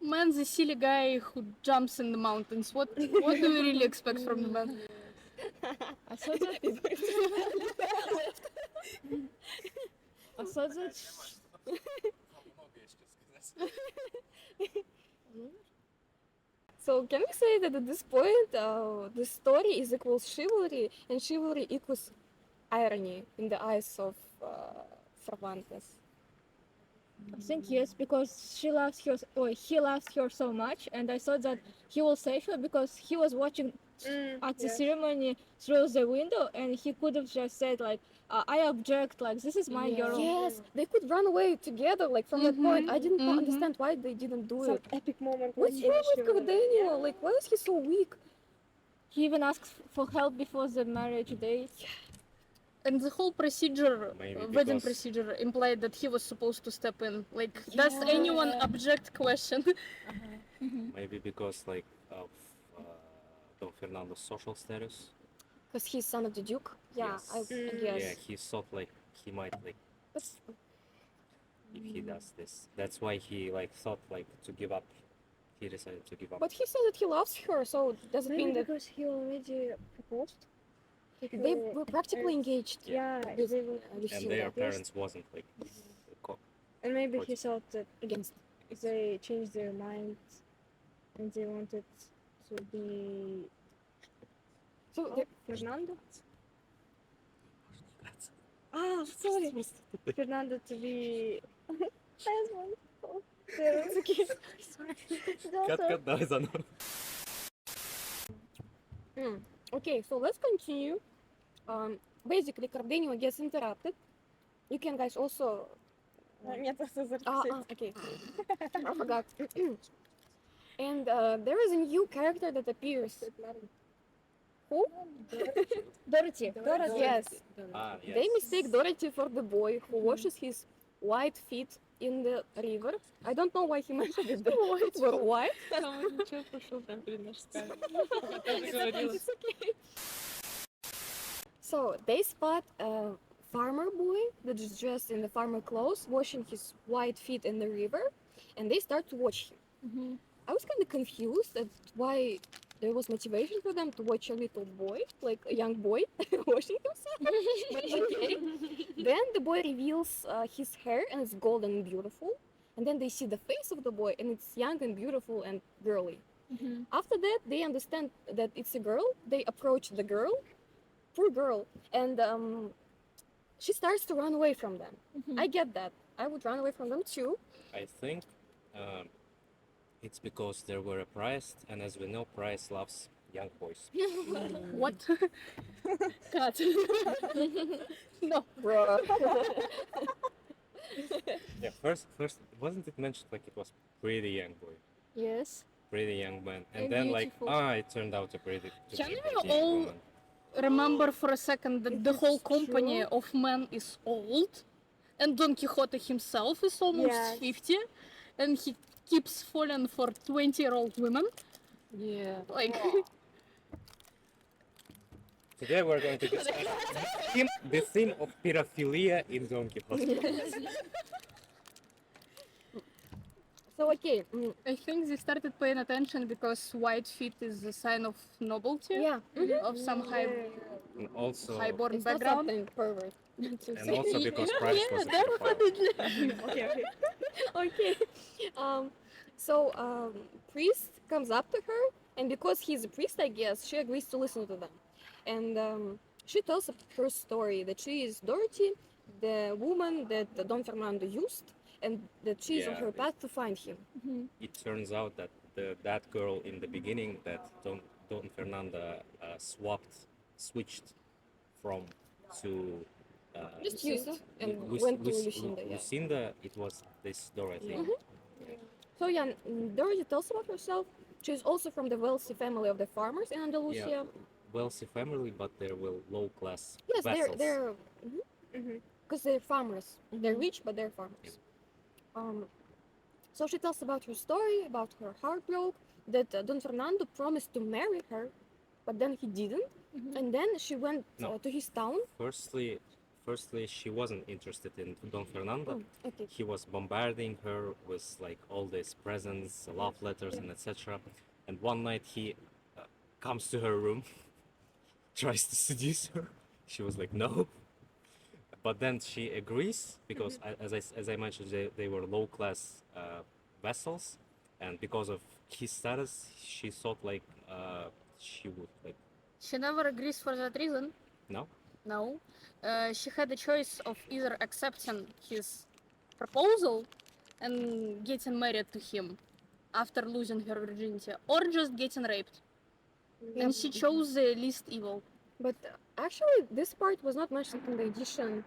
Man, the silly guy who jumps in the mountains. What do you really expect from the man? I thought that. I thought that. So can we say that at this point the story is equals chivalry and chivalry equals irony in the eyes of Cervantes? I think yes, because she loves her, or he loves her so much, and I thought that he will save her because he was watching at the ceremony through the window, and he could have just said like, "I object, like this is my girl." Yes, they could run away together. Like from that point, I didn't understand why they didn't do Some it. epic moment. What's like wrong in with chivalry. Cardenio? Like why is he so weak? He even asked for help before the marriage day. And the whole procedure, Maybe wedding because- procedure, implied that he was supposed to step in. Like, does anyone object? Question. maybe because like of Don Fernando's social status. Because he's son of the Duke. Yeah, Yes. I guess. Yeah, he thought like he might like But- if he does this. That's why he like thought like to give up. He decided to give up. But he said that he loves her, so does it Maybe mean that because he already proposed. they were practically engaged? Yeah, With they were, and Lucinda? their parents wasn't like and maybe he What? thought that Against. they changed their minds and they wanted to be So they- Fernando. Ah, sorry, Fernando to be. That's wonderful. It's okay. Cut, давай заново. Okay, so let's continue. Basically, Cardenio gets interrupted. You can guys also. Okay. I forgot. And there is a new character that appears. Who? Dorothy. Yes. Ah, yes. They mistake Dorothy for the boy who washes his white feet in the river. I don't know why he mentioned it. The white were white. It's okay. So they spot a farmer boy that is dressed in the farmer clothes, washing his white feet in the river, and they start to watch him. I was kind of confused at why there was motivation for them to watch a little boy, like a young boy, washing himself. But okay. Then the boy reveals his hair and it's golden and beautiful. And then they see the face of the boy and it's young and beautiful and girly. After that, they understand that it's a girl. They approach the girl, poor girl, and she starts to run away from them. I get that. I would run away from them too. I think it's because they were priced, and as we know, Price loves young boys. What? Cut. No. Bro. Yeah, first, wasn't it mentioned like it was pretty young boy, Yes. pretty young man, and And then beautiful. it turned out to pretty. Can we pretty all woman. remember for a second that the It whole is company true. of men is old, and Don Quixote himself is almost Yes. 50, and he keeps falling for 20-year-old women? Yeah. Like, Today we're going to discuss the theme of pedophilia in Don Quixote. So okay, I think they started paying attention because white feet is a sign of nobility, yeah, of some And also, highborn it's not background. something pervert. and also because Price was a pedophile. Okay. Okay. So priest comes up to her, and because he's a priest, I guess she agrees to listen to them, and she tells her story that she is Dorothy, the woman that Don Fernando used, and that she is on Yeah, her it- path to find him. It turns out that that girl in the beginning that Don Fernanda switched from to Just used and Lu- went to Lu- Lucinda. Yeah. Lucinda, it was this Dorothy. So yeah, Dorothy tells about herself. She's also from the wealthy family of the farmers in Andalusia. Wealthy family, but they were low class Yes, vessels. they're because they're farmers. They're rich, but they're farmers. So she tells about her story, about her heart broke, that Don Fernando promised to marry her, but then he didn't. And then she went No. to his town. Firstly, she wasn't interested in Don Fernando. Okay. He was bombarding her with like all these presents, love letters, and etc. And one night he comes to her room, tries to seduce her. She was like, no. But then she agrees because, as I mentioned, they were low class vessels, and because of his status, she thought like she would like She never agrees for that reason. no. No. She had a choice of either accepting his proposal and getting married to him after losing her virginity, or just getting raped. And she chose the least evil. But actually, this part was not mentioned in the edition.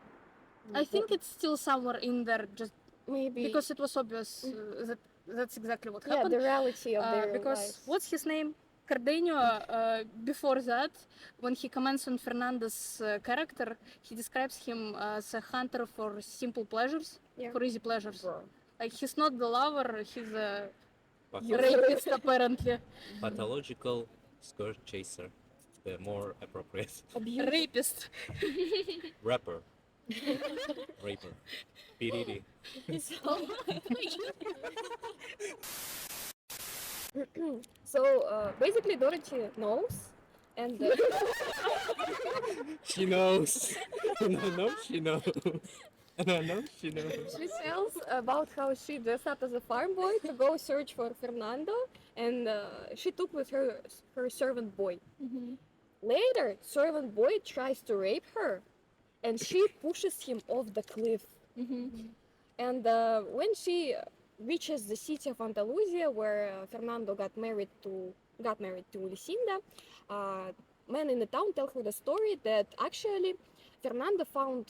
I think it's still somewhere in there, just Maybe because it was obvious that that's exactly what yeah, happened. the reality of their Because lives. what's his name? Cardenio, before that, when he comments on Fernando's character, he describes him as a hunter for simple pleasures, Yeah. for easy pleasures. Like, he's not the lover, he's a Patho- rapist, apparently. pathological skirt chaser, the more appropriate Rapist. rapper, raper, PDD. So basically, Dorothy knows, and She knows. No, she knows. No, she knows. she tells about how she dressed up as a farm boy to go search for Fernando, and she took with her her servant boy. Later, servant boy tries to rape her, and she pushes him off the cliff. And when she reaches the city of Andalusia, where Fernando got married to Lucinda, men in the town tell her the story that actually Fernando found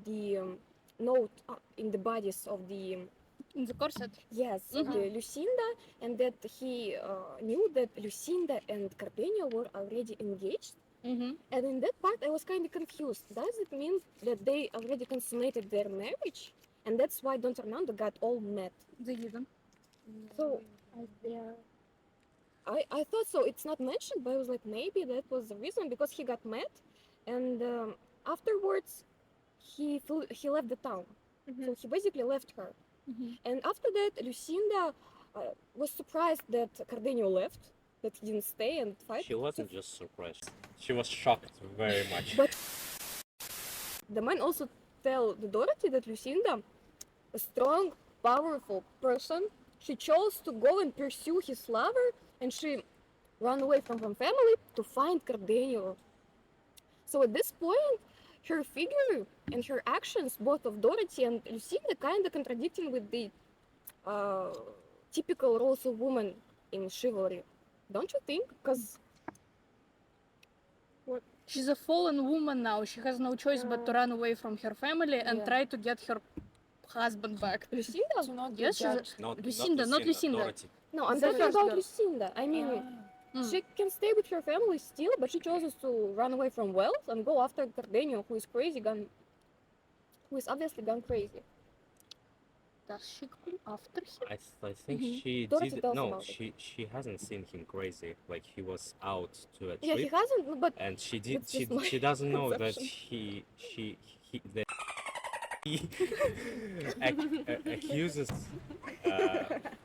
the note in the bodies of the In the corset. yes the Lucinda, and that he knew that Lucinda and Cardenio were already engaged. And in that part, I was kind of confused. Does it mean that they already consummated their marriage, and that's why Don Fernando got all mad? They didn't. So I thought so. It's not mentioned, but I was like, maybe that was the reason, because he got mad, and afterwards he left the town. So he basically left her, And after that, Lucinda was surprised that Cardenio left, that he didn't stay and fight. She wasn't just surprised. She was shocked very much. But the man also tell the Dorothy that Lucinda, a strong, powerful person, she chose to go and pursue his lover, and she ran away from her family to find Cardenio. So at this point, her figure and her actions, both of Dorothy and Lucinda, kind of contradicting with the typical roles of woman in chivalry. Don't you think? Because She's a fallen woman now. She has no choice but to run away from her family and try to get her husband back. Lucinda? To not Yes, get she's a- judged. Lucinda, not Lucinda. Dorothy. No, I'm The talking first about girl. Lucinda. I mean, she can stay with her family still, but she chooses to run away from wealth and go after Cardenio, who is crazy, who is obviously gone crazy. Does she go after him? I think she Dorothy did. tells No, about it. she hasn't seen him crazy. Like he was out to a Yeah, he trip, hasn't, but and she did. It's just my She doesn't know that conception. he that he accuses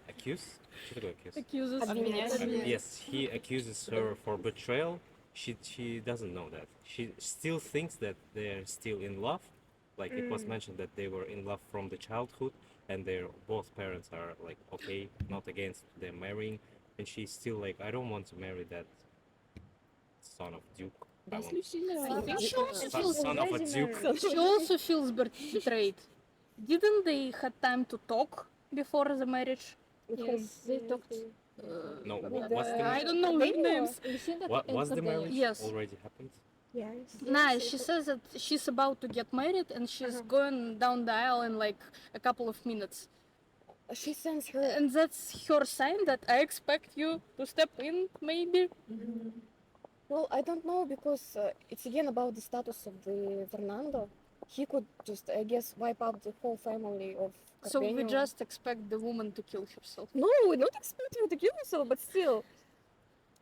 accuse. Что такое accuse? Accuses Обвиняет. Yes, he accuses her for betrayal. She doesn't know that. She still thinks that they're still in love. Like it was mentioned that they were in love from the childhood, and their both parents are like okay, not against them marrying, and she's still like, I don't want to marry that son of Duke. I Does want Lucinda I run think she after also her? feels son of a Duke. She also feels betrayed. Didn't they had time to talk before the marriage? Yes, they talked. No, With what's the I don't know their names. Lucinda what and was the Cardenio. marriage Yes. already happened? Yes. Nah, she says that she's about to get married and she's going down the aisle in like a couple of minutes. she sends her. And that's her sign that I expect you to step in, maybe. Well, I don't know because it's again about the status of the Fernando. He could just, I guess, wipe out the whole family of So we Cardenio. just expect the woman to kill herself. No, we don't expect her to kill herself, but still.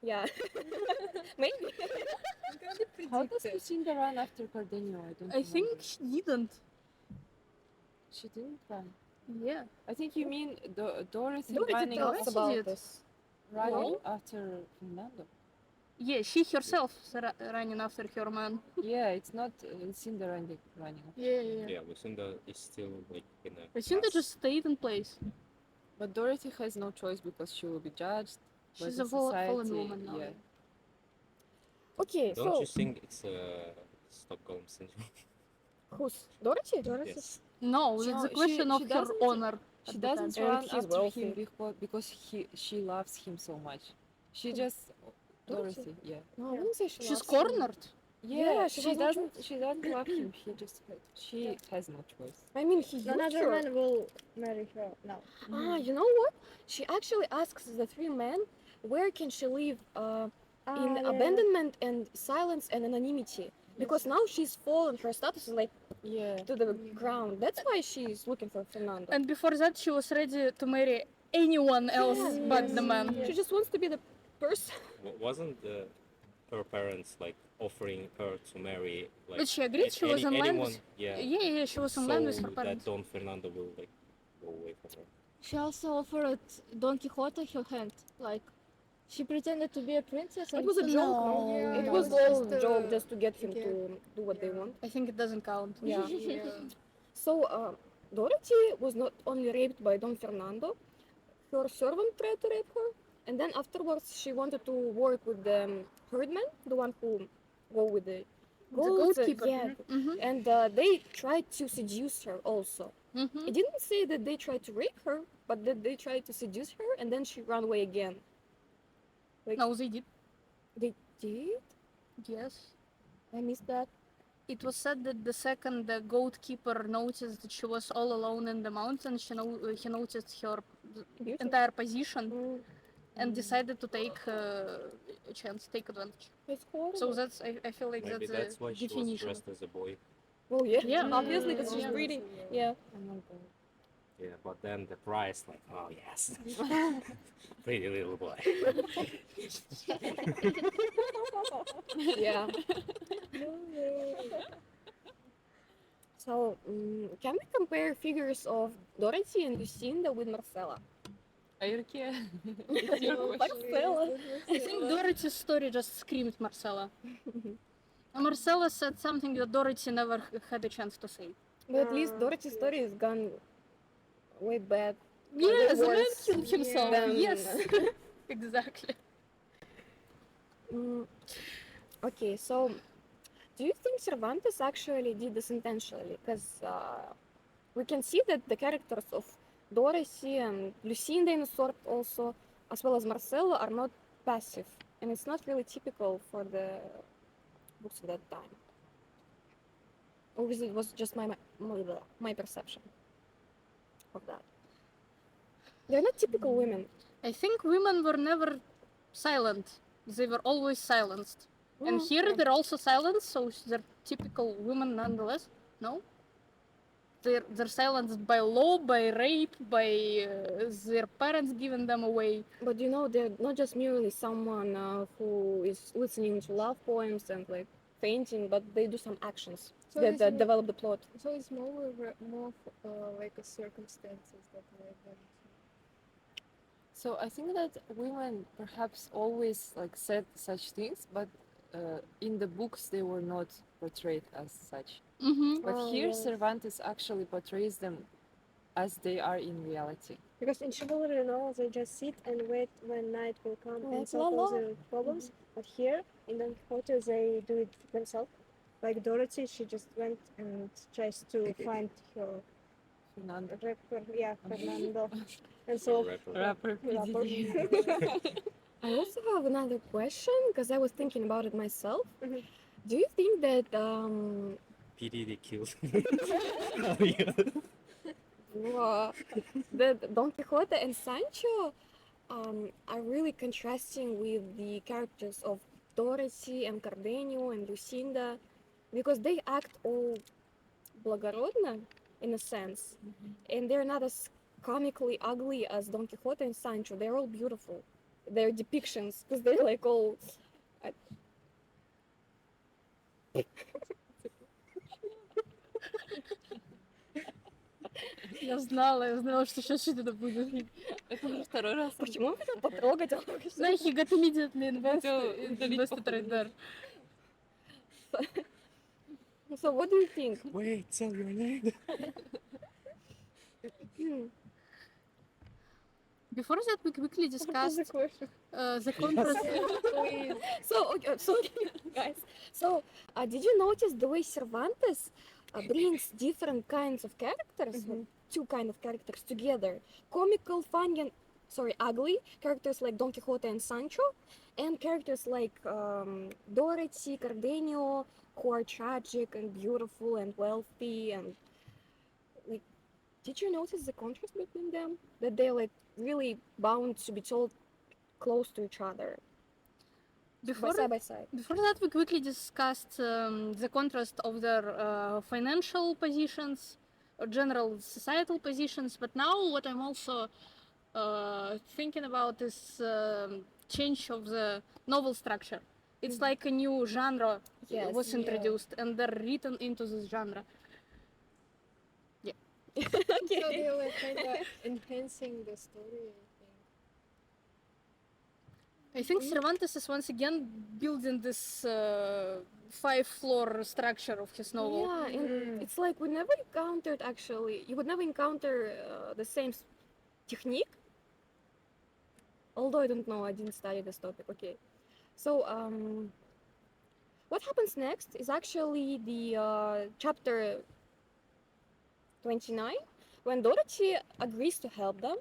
Yeah. Maybe. How does Lucinda run after Cardenio? I don't I think remember. she didn't. She didn't run. Yeah. I think you mean Dorothy Dorothy running, tells Dorothy about did. this. running No? after Fernando. Yeah, she herself running after her man. Yeah, it's not Lucinda running. Yeah. Yeah, Lucinda is still like in a. Lucinda class. just stayed in place. But Dorothy has no choice because she will be judged. by She's the a fallen society, woman now. Yeah. Okay, Don't so you think it's a Stockholm syndrome? who's Dorothy? Yes. No, it's a question she of her doesn't- honor. She at the doesn't time. And run he's after him wealthy. because she loves him so much. She just Dorothy? Dorothy, yeah. No, I wouldn't say she She's loves him. cornered. Yeah, she she has no doesn't. She doesn't love him. She has no choice. I mean, he used Another her. man will marry her now. Ah, you know what? She actually asks the three men where can she live in abandonment and silence and anonymity. Because now she's fallen, her status is like Yeah. to the ground. That's why she's looking for Fernando. And before that, she was ready to marry anyone else but the man. She just wants to be the person. Wasn't her parents like offering her to marry like? But she agreed. She was in line anyone, with. yeah. Yeah, she was in line with her So that parents. Don Fernando will like go away from her. She also offered Don Quixote her hand. Like, she pretended to be a princess. It And was a joke. No. It Yeah, was it all was just joke a- just to get him yeah. to do what they want. I think it doesn't count. Yeah. Yeah. So Dorothy was not only raped by Don Fernando, her servant tried to rape her, and then afterwards she wanted to work with the herdman, the one who go with the goats, goatkeeper. yeah, Mm-hmm. and they tried to seduce her also. Mm-hmm. It didn't say that they tried to rape her, but that they tried to seduce her, and then she ran away again. Like No, they did. they did? Yes. I missed that. It was said that the second the goatkeeper noticed that she was all alone in the mountain, he noticed her Beauty. entire position Mm, and decided to take a chance, take advantage. it's horrible. So that's I feel like Maybe that's that's the why she was definition. dressed as a boy. Well, yeah, Yeah. obviously, because she's Yeah. breeding. Yeah. Yeah, but then the price, like, oh yes, pretty little boy. Yeah. So So, can we compare figures of Dorothy and Lucinda with Marcella? Aierke, it's your No, question. Marcella. I think Dorothy's story just screamed Marcella. And Marcella said something that Dorothy never had a chance to say. But at least Dorothy's story is gone way bad. Yeah, the man worse killed himself. than- Yes, exactly. Okay, so do you think Cervantes actually did this intentionally? Because we can see that the characters of Dorothy and Lucinda in a sort also, as well as Marcella, are not passive. And it's not really typical for the books of that time. Or it was just my perception of that. They're not typical women. I think women were never silent. They were always silenced. And here yeah. they're also silenced, so they're typical women nonetheless. No? They're silenced by law, by rape, by their parents giving them away. But you know, they're not just merely someone who is listening to love poems and like fainting, but they do some actions So that, it's that mo- develop the plot. So it's more like a circumstances that made them. So I think that women perhaps always like said such things, but in the books they were not portrayed as such. Mm-hmm. But Oh, here yes. Cervantes actually portrays them as they are in reality. Because in chivalry novels, they just sit and wait when night will come Like and solve la all la. their problems. But here, in Don Quixote, they do it themselves. Like Dorothy, she just went and tries to find her Fernando. Fernando. And so, Rapper Rapper. PDD. I also have another question because I was thinking about it myself. Mhm. Do you think that PDD kills. that Don Quixote and Sancho are really contrasting with the characters of Dorothy and Cardenio and Lucinda because they act all благородно in a sense, and they're not as comically ugly as Don Quixote and Sancho. They're all beautiful. Their depictions, because they're like all. Я знала, что сейчас что-то будет. Это уже второй раз. Почему он хотел потрогать? No, he got immediately Хотел invested right there. So what do you think? Wait, tell your name. Before that, we quickly discussed the contrast. So, okay, sorry, guys. So, did you notice the way Cervantes brings different kinds of characters, two kind of characters together? Comical, funny, and ugly characters like Don Quixote and Sancho, and characters like Dorothy, Cardenio, who are tragic and beautiful and wealthy and like. Did you notice the contrast between them? That they're like really bound to be told close to each other, side by side. Before that, we quickly discussed the contrast of their financial positions, or general societal positions. But now, what I'm also thinking about is change of the novel structure. It's like a new genre Yes, was yeah. introduced, and they're written into this genre. So they were kind of enhancing the story, I think. I think Cervantes is once again building this 5-floor structure of his novel. Yeah, and it's like we never encountered actually. You would never encounter the same technique. Although I don't know, I didn't study this topic. Okay, so what happens next is actually the chapter 29, when Dorothy agrees to help them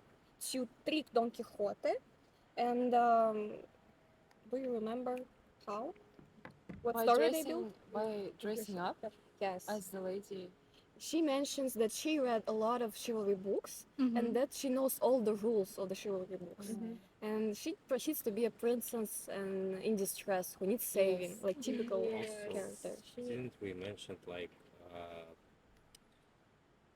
to trick Don Quixote. And do you remember how? What story they built? By dressing up Yes. as the lady. She mentions that she read a lot of chivalry books Mhm. and that she knows all the rules of the chivalry books. And she proceeds to be a princess and in distress who needs saving, Yes. like typical Yes. character. Didn't we mention like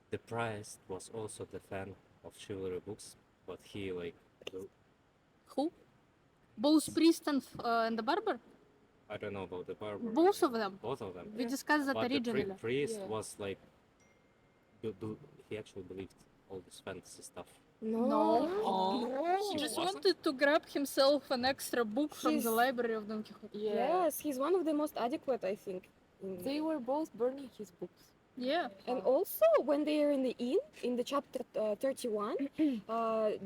the priest was also the fan of chivalry books, but he like Who? Both priest and the barber? I don't know about the barber. Both of them. Both of them. We discussed that But the originally. priest Yeah. was like he actually believed all this fantasy stuff? He just wanted to grab himself an extra book from the He's- library of Don Quixote. Yeah. Yes, he's one of the most adequate, I think. They were both burning his books. Yeah. And also, when they are in the inn, in the chapter 31,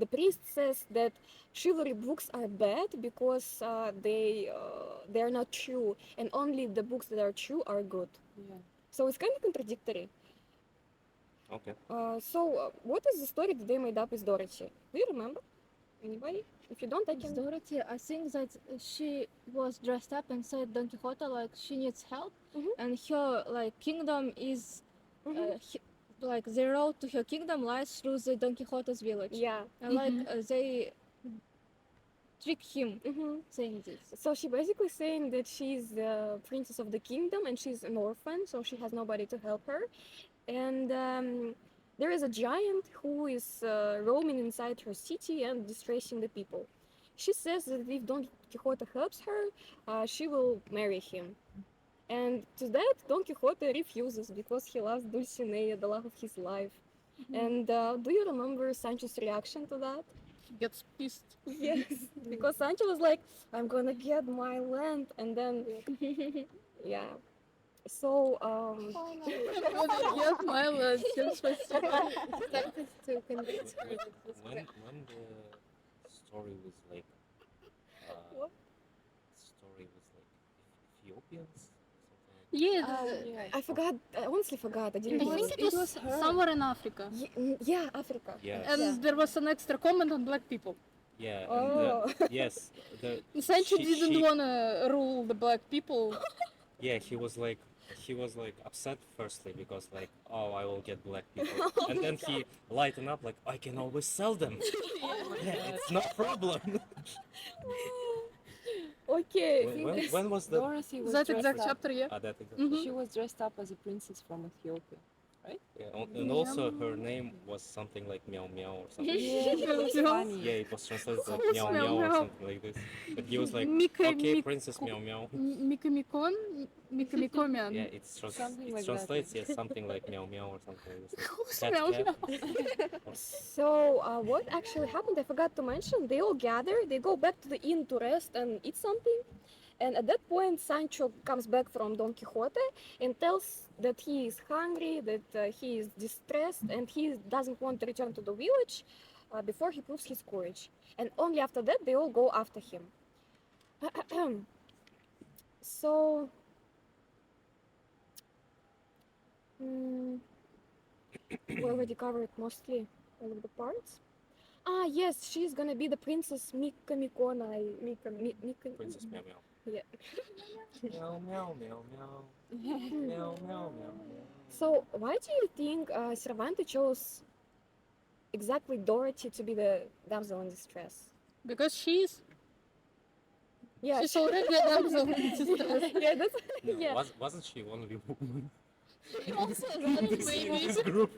the priest says that chivalry books are bad because they are not true, and only the books that are true are good. Yeah. So it's kind of contradictory. Okay. So, what is the story that they made up with Dorothy? Do you remember? Anybody? If you don't, I With can. Dorothy, I think that she was dressed up and said Don Quixote like she needs help, Mhm. and her like kingdom is Mhm. like the road to her kingdom lies through the Don Quixote's village, Yeah. and like they trick him hmm saying this. So she basically saying that she's the princess of the kingdom and she's an orphan, so she has nobody to help her. And there is a giant who is roaming inside her city and distressing the people. She says that if Don Quixote helps her, she will marry him. And to that, Don Quixote refuses because he loves Dulcinea, the love of his life. And do you remember Sancho's reaction to that? Gets pissed. Yes, because Sancho was like, "I'm gonna get my land," and then, yeah. So, I'm gonna get my land. Started to convince her that it was When bad. the story was like, What? story was like Ethiopians, something like Yeah, I forgot. I honestly forgot. I I didn't. think remember. it was somewhere in Africa. Yeah, Africa. Yes. And there was an extra comment on black people. Yeah. Oh. And yes. Sancho She- didn't she- wanna rule the black people. Yeah, he was like upset firstly because like, oh, I will get black people, and then he lightened up like, I can always sell them. Yeah, it's no problem. Okay. when was the Dorothy was That dressed exact up. chapter, yeah. that exact- Mhm. She was dressed up as a princess from Ethiopia. Yeah, and also her name was something like Meow Meow or something. It was funny. Yeah, it was translated like Who's Meow Meow Meow or Meow? something like this. But he was like, Mika- okay, Mik- Princess Meow Meow. Mikamikon? Mikamikomian. Yeah, Something it like that, translates something like Meow Meow or something like this. Who's Cat, Meow cat. Meow? So, what actually happened? I forgot to mention. They all gather. They go back to the inn to rest and eat something. And at that point, Sancho comes back from Don Quixote and tells that he is hungry, that he is distressed, and he doesn't want to return to the village before he proves his courage. And only after that, they all go after him. So, we already covered mostly all of the parts. Ah, yes, she's gonna be the Princess Mikamikona. Princess Meow Meow. Yeah. Meow Meow Meow Meow. Meow Meow Meow. So, why do you think Cervantes chose exactly Dorothy to be the damsel in distress? Because she's Yeah, already a damsel in distress. yeah, that's No, yeah. wasn't she one of the women Also that, in maybe. this group?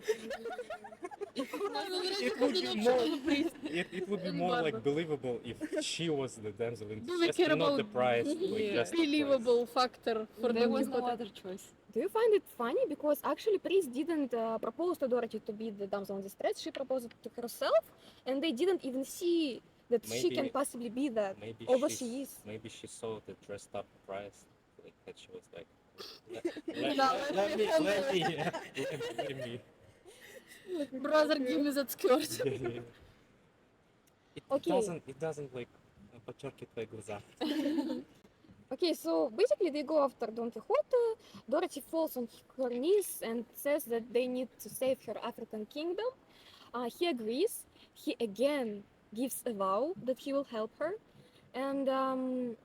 It would be more like believable if she was the damsel in Do we distress, care and not about the prize. Like Yeah. just the prize. Believable factor for There Don was no Quixote. other choice. Do you find it funny? Because actually, Priest didn't propose to Dorothy to be the damsel in distress. She proposed it to herself, and they didn't even see that she can Maybe- possibly be that. Maybe Although she's- she is. Maybe she saw the dressed up prize, like that she was like, No, let me. Brother, give me that skirt. Okay. It doesn't like подчеркивает твои глаза. Okay, so basically they go after Don Quixote. Dorothy falls on her knees and says that they need to save her African kingdom. He agrees. He again gives a vow that he will help her, and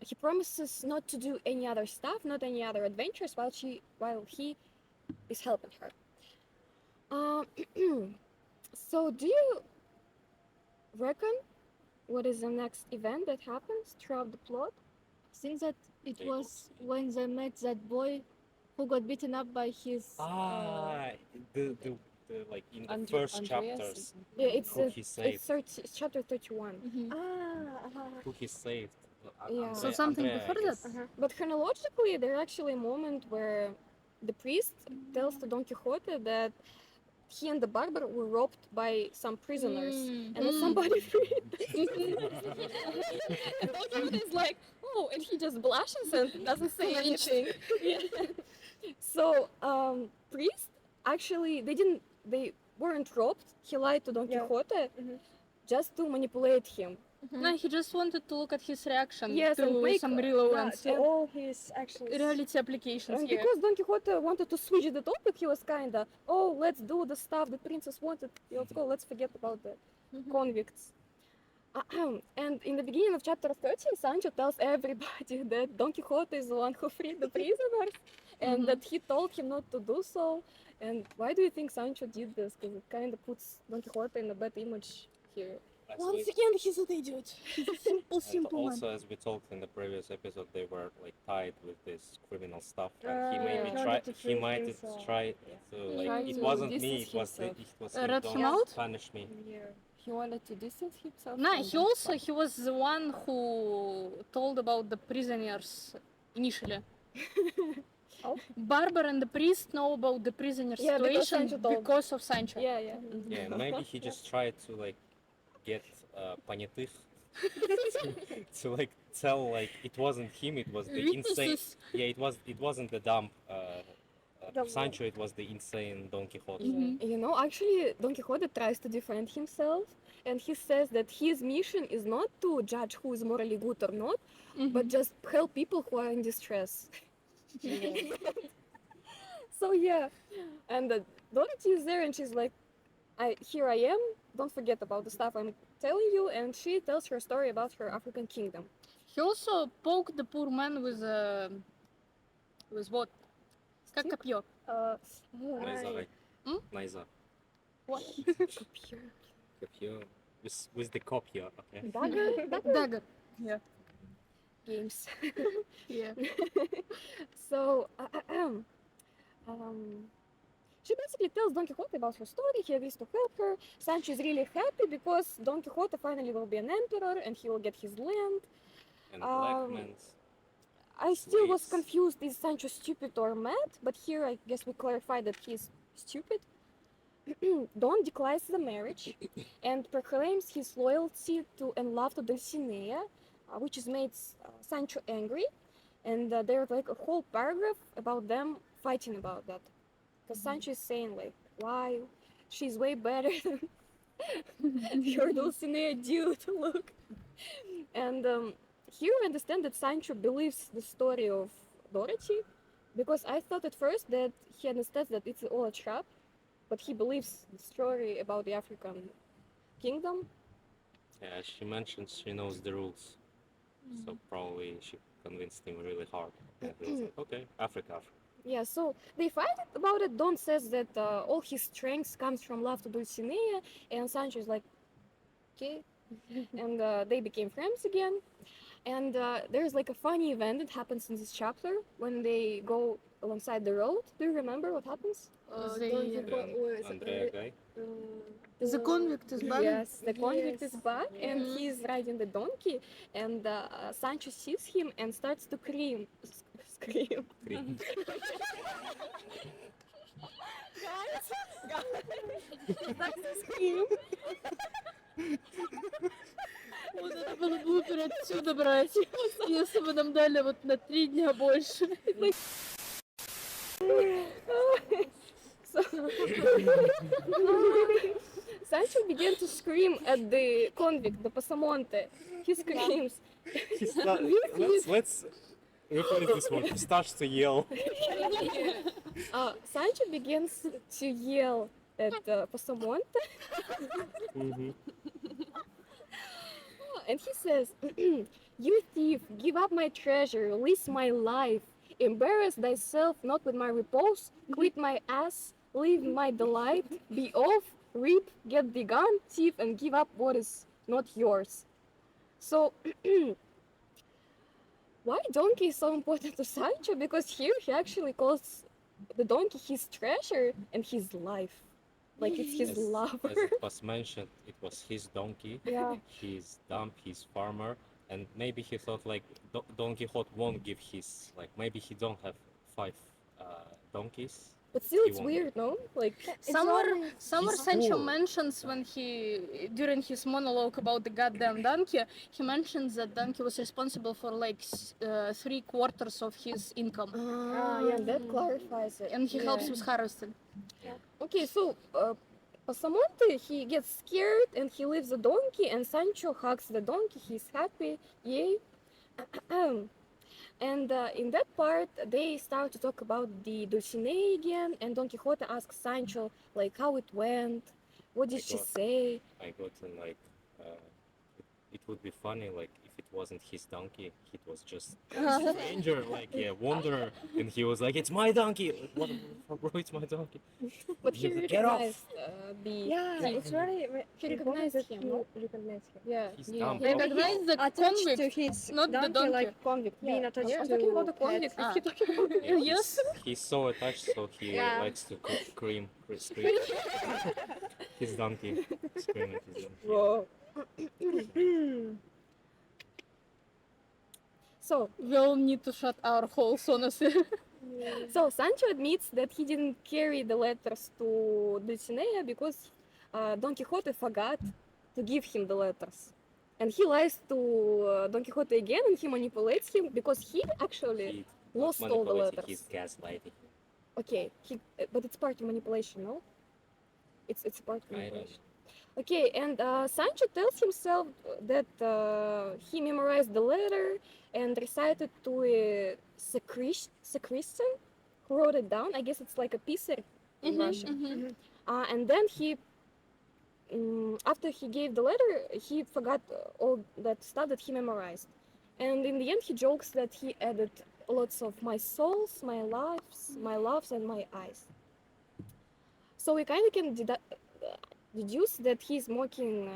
he promises not to do any other stuff, not any other adventures, while he is helping her. So, do you reckon what is the next event that happens throughout the plot? I think that it They was when they met that boy who got beaten up by his. The like in the Andre- first Andreas, chapters, isn't it? Yeah, it's who he saved, it's chapter 31. Mhm. who he saved. Yeah. So something before that? But chronologically, there's actually a moment where the priest tells to Don Quixote that he and the barber were robbed by some prisoners, and then Mm. somebody freed them. And Don Quixote is like, oh, and he just blushes and doesn't say anything. Yeah. So priest actually they weren't robbed. He lied to Don Yeah. Quixote Mhm. just to manipulate him. No, he just wanted to look at his reaction Yes, and to make, some Yeah, relevance, to all his actions. reality applications. And Yeah. because Don Quixote wanted to switch the topic, he was kinda, oh, let's do the stuff the princess wanted. Let's go, let's forget about the convicts. And in the beginning of chapter 13, Sancho tells everybody that Don Quixote is the one who freed the prisoners and that he told him not to do so. And why do you think Sancho did this? Because it kind of puts Don Quixote in a bad image here. As Once we- again, he's an idiot. He's a simple, and simple man. also, as we talked in the previous episode, they were like tied with this criminal stuff, and he Ah, maybe he tried. wanted to He free might himself. try to like. Tried It to wasn't me. distance It was the. himself. It was Rat him. him Don't out? punish me. Yeah. He wanted to distance himself. Nah, from them. he was the one who told about the prisoners initially. Oh. Barber and the priest know about the prisoner Yeah, because situation Sancho told. because of Sancho. Yeah, yeah. Yeah, maybe he just tried to like get понятых to like tell like it wasn't him. It was the insane. Witnesses. Yeah, it wasn't the dumb Dumb Sancho. It was the insane Don Quixote. You know, actually, Don Quixote tries to defend himself, and he says that his mission is not to judge who is morally good or not, but just help people who are in distress. So yeah, and Dorothy is there, and she's like, here I am. Don't forget about the stuff I'm telling you." And she tells her story about her African kingdom. He also poked the poor man with what? Как Stick? копье. Найза. Hmm? Найза. What? Копье. With the copia, okay. Dagger? Dagger. Games. Yeah. So, she basically tells Don Quixote about her story. He agrees to help her. Sancho is really happy because Don Quixote finally will be an emperor and he will get his land. And black men. I still was Sweet. confused, is Sancho stupid or mad? But here I guess we clarify that he's stupid. Don declines the marriage and proclaims his loyalty to and love to Dulcinea, which is made Sancho angry. And there's like a whole paragraph about them fighting about that. Because Sancho is saying like, why? She's way better than your Dulcinea dude, look. And here we understand that Sancho believes the story of Dorothy, because I thought at first that he understands that it's all a trap, but he believes the story about the African kingdom. Yeah, she mentions she knows the rules, so probably she convinced him really hard. And he was like, okay, Africa. Yeah, so they fight about it. Don says that all his strength comes from love to Dulcinea, and Sancho is like, okay. And they became friends again. And there's like a funny event that happens in this chapter when they go alongside the road. Do you remember what happens? They- Don Quixote was, Andrea guy. The convict is back. Yes, the convict is Yes. back, and he's riding the donkey, and Sancho sees him and starts to scream. Scream. Guys, starts to scream. Вот это было блупер отсюда брать, если бы нам дали вот на 3 дня больше. So Sancho began to scream at the convict, the Pasamonte. He screams. Let's replace this one. He starts to yell. Sancho begins to yell at Pasamonte, and he says, "You thief, give up my treasure, release my life. Embarrass thyself not with my repose, quit my ass, leave my delight, be off, reap, get thee gone, thief, and give up what is not yours." So, why donkey is so important to Sancho? Because here he actually calls the donkey his treasure and his life. Like it's his As lover. it was mentioned, it was his donkey. Yeah. He's dumb, he's farmer, and maybe he thought like Don Quixote won't give his, like maybe he don't have 5 donkeys. But still, He it's won't. weird, no? Like, Somewhere He's Sancho cool. mentions when during his monologue about the goddamn donkey, he mentions that donkey was responsible for like 3/4 of his income, yeah, that clarifies it. and he helps Yeah. with harvesting. Okay, so Pasamonte, he gets scared and he leaves the donkey, and Sancho hugs the donkey. He's happy, yay. And in that part, they start to talk about the Dulcinea again, and Don Quixote asks Sancho like how it went, what did I she got- say? I got in like, it would be funny like if it wasn't his donkey, it was just a stranger, like wanderer, and he was like, "It's my donkey." What, bro? It's my donkey. But he He's like, "Get off." recognized the Yeah, thief. it's very He important recognized that him, he no? recognized him. Yeah. He's Yeah, dumb. he bro. recognized the Attached convict, to his not the donkey. like convict, being Yeah, attached I'm to talking about the pet. convict. Ah. Is he talking about the Yeah, Yes. he's so attached, so he Yeah. likes to scream his donkey, scream at his donkey. Whoa. So, We all need to shut our holes, honestly. so Sancho admits that he didn't carry the letters to Dulcinea because Don Quixote forgot to give him the letters. And he lies to Don Quixote again, and he manipulates him because he actually He lost all the manipulated, letters. he's gaslighting. Okay, but it's part of manipulation, no? It's part of I don't manipulation. Okay, and Sancho tells himself that he memorized the letter and recited to a sacristan who wrote it down. I guess it's like a pisar in Russian. And then after he gave the letter, he forgot all that stuff that he memorized. And in the end, he jokes that he added lots of my souls, my lives, my loves, and my eyes. So we kind of can deduce that he's mocking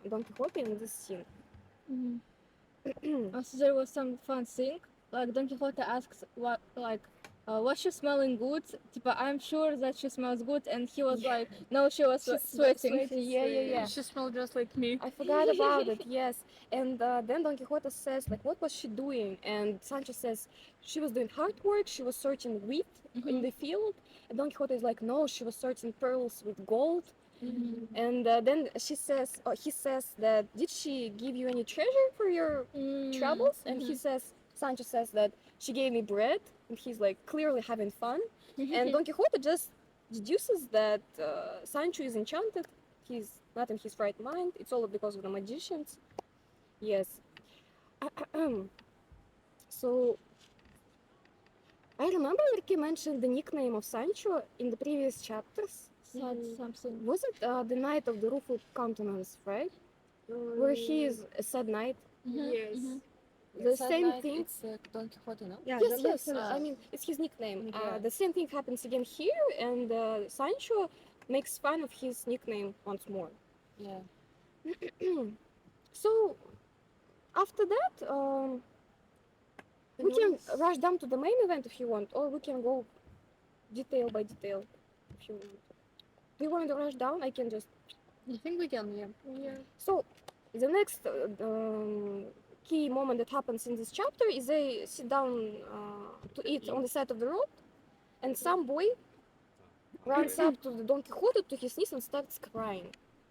Don Quixote in this scene. Also, there was some fun thing. Like Don Quixote asks, was she smelling good? Tipa, I'm sure that she smells good, and he was like, no, she was sweating. Yeah. She smelled just like me. I forgot about it, yes. And then Don Quixote says, like, what was she doing? And Sancho says, she was doing hard work, she was searching wheat in the field. And Don Quixote is like, no, she was searching pearls with gold. And then he says that, did she give you any treasure for your troubles? And Sancho says that she gave me bread, and he's like clearly having fun. And Don Quixote just deduces that Sancho is enchanted. He's not in his right mind. It's all because of the magicians. Yes. So I remember Ricky mentioned the nickname of Sancho in the previous chapters. Said something. Was it the Night of the Rueful Countenance, right? Where he is a sad knight. Yes. The Sad same night, thing. It's Don Quixote, no? Yeah, Yes. that's I mean, it's his nickname. Yeah. The same thing happens again here, and Sancho makes fun of his nickname once more. Yeah. So after that, we can rush down to the main event if you want, or we can go detail by detail if you want. Do you want to rush down? I can just. I think we can, yeah. So the next key moment that happens in this chapter is they sit down to eat on the side of the road, and some boy runs up to the Don Quixote to his knees and starts crying.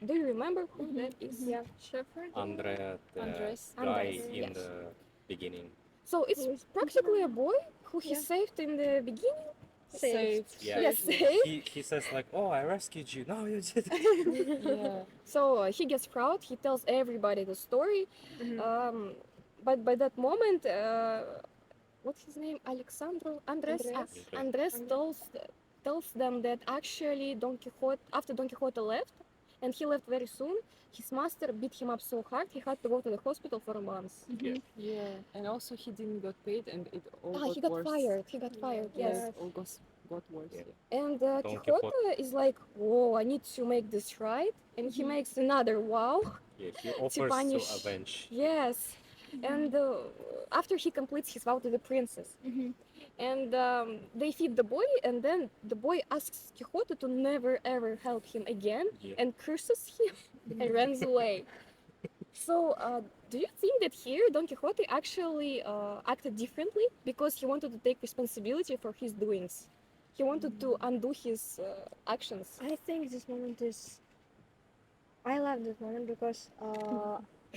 Do you remember who that is? Yeah. Shepherd. Andrea, the Andres. guy Andres, in yes. the beginning. So it's practically a boy who he saved in the beginning. Saved. Yeah. Yes, saved. He says like, "Oh, I rescued you." No, you didn't. Yeah. So he gets proud. He tells everybody the story. But by that moment, what's his name? Andres tells them that actually after Don Quixote left, and he left very soon, his master beat him up so hard he had to go to the hospital for a month. Yeah. And also he didn't get paid, and it all got He got worse. fired. He got fired. Yeah, Yes. it all got worse. Yeah. Yeah. And Don Quixote is like, "Whoa, I need to make this right," and he makes another vow. Yeah, he offers to punish. avenge. Yes. And after he completes his vow to the princess, and they feed the boy, and then the boy asks Quixote to never ever help him again, Yeah. and curses him and runs away. So, do you think that here Don Quixote actually acted differently because he wanted to take responsibility for his doings? he wanted to undo his actions. I think this moment is. I love this moment because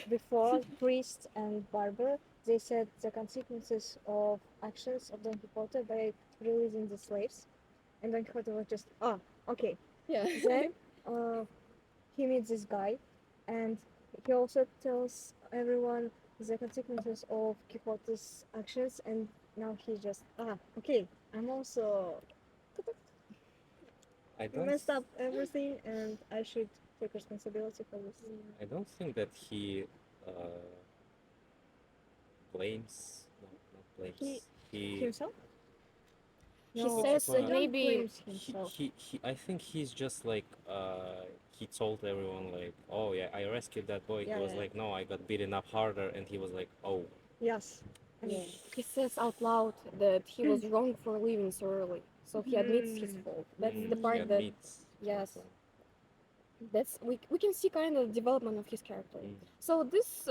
before priest and barber, they said the consequences of actions of Don Quixote by releasing the slaves, and Don Quixote was just okay. Yeah. Then he meets this guy, and he also tells everyone the consequences of Quixote's actions, and now he's just okay. I'm also I don't. messed up everything, and I should take responsibility for this. I don't think that he blames. No, not blames. He Himself? He No, says he don't maybe blames he, himself. he I think he's just like he told everyone like, oh yeah, I rescued that boy. Yeah, He was yeah. like, no, I got beaten up harder, and he was like, oh Yes. And Yeah. he says out loud that he was wrong for leaving so early. So he admits his fault. That's the he part that admits. yes. That's we can see kind of development of his character. Mm. So this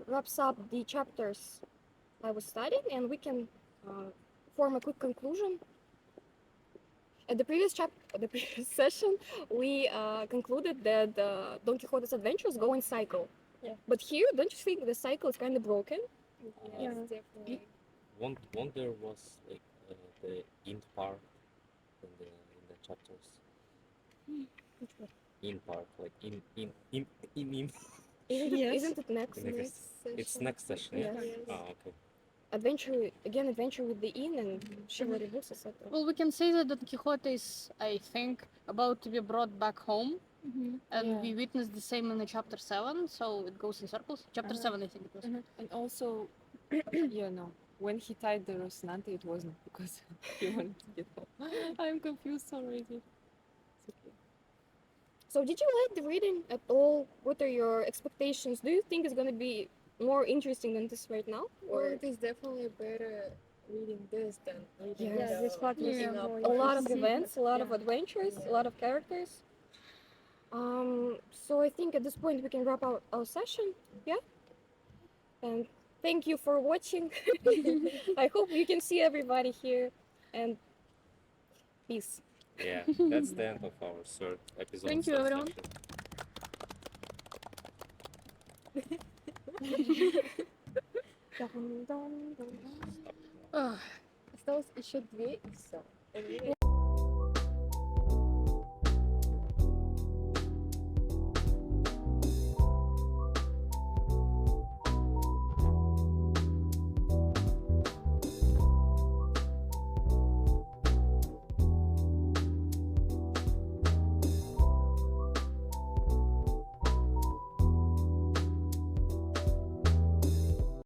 wraps up the chapters I was studying, and we can form a quick conclusion. At the previous session, we concluded that Don Quixote's adventures go in cycle. Yeah. But here, don't you think the cycle is kind of broken? Yes, definitely. Won't there was like the int part in the chapters. In part, like in. Yes. Isn't it next? Next. It's next session, yeah. Yes. Oh, okay. Adventure with the inn and chivalry books, etc. Well, we can say that Don Quixote is, I think, about to be brought back home, and Yeah. we witnessed the same in the chapter 7, so it goes in circles. Chapter 7, I think it was. And also, when he tied the Rocinante, it wasn't because he wanted to get home. I'm confused already. It's okay. So did you like the reading at all? What are your expectations? Do you think it's going to be more interesting than this right now? Well, Or it is definitely better reading this than reading Yes. Yeah, this part was Yeah. more a lot of interesting. events, a lot of Yeah. adventures, a lot of characters. So I think at this point we can wrap our session. Yeah. And thank you for watching. I hope you can see everybody here. And peace. Yeah, that's the end of our third episode. Thank you, third everyone. session. Dun, dun, dun. Ugh. Осталось еще 2 и все.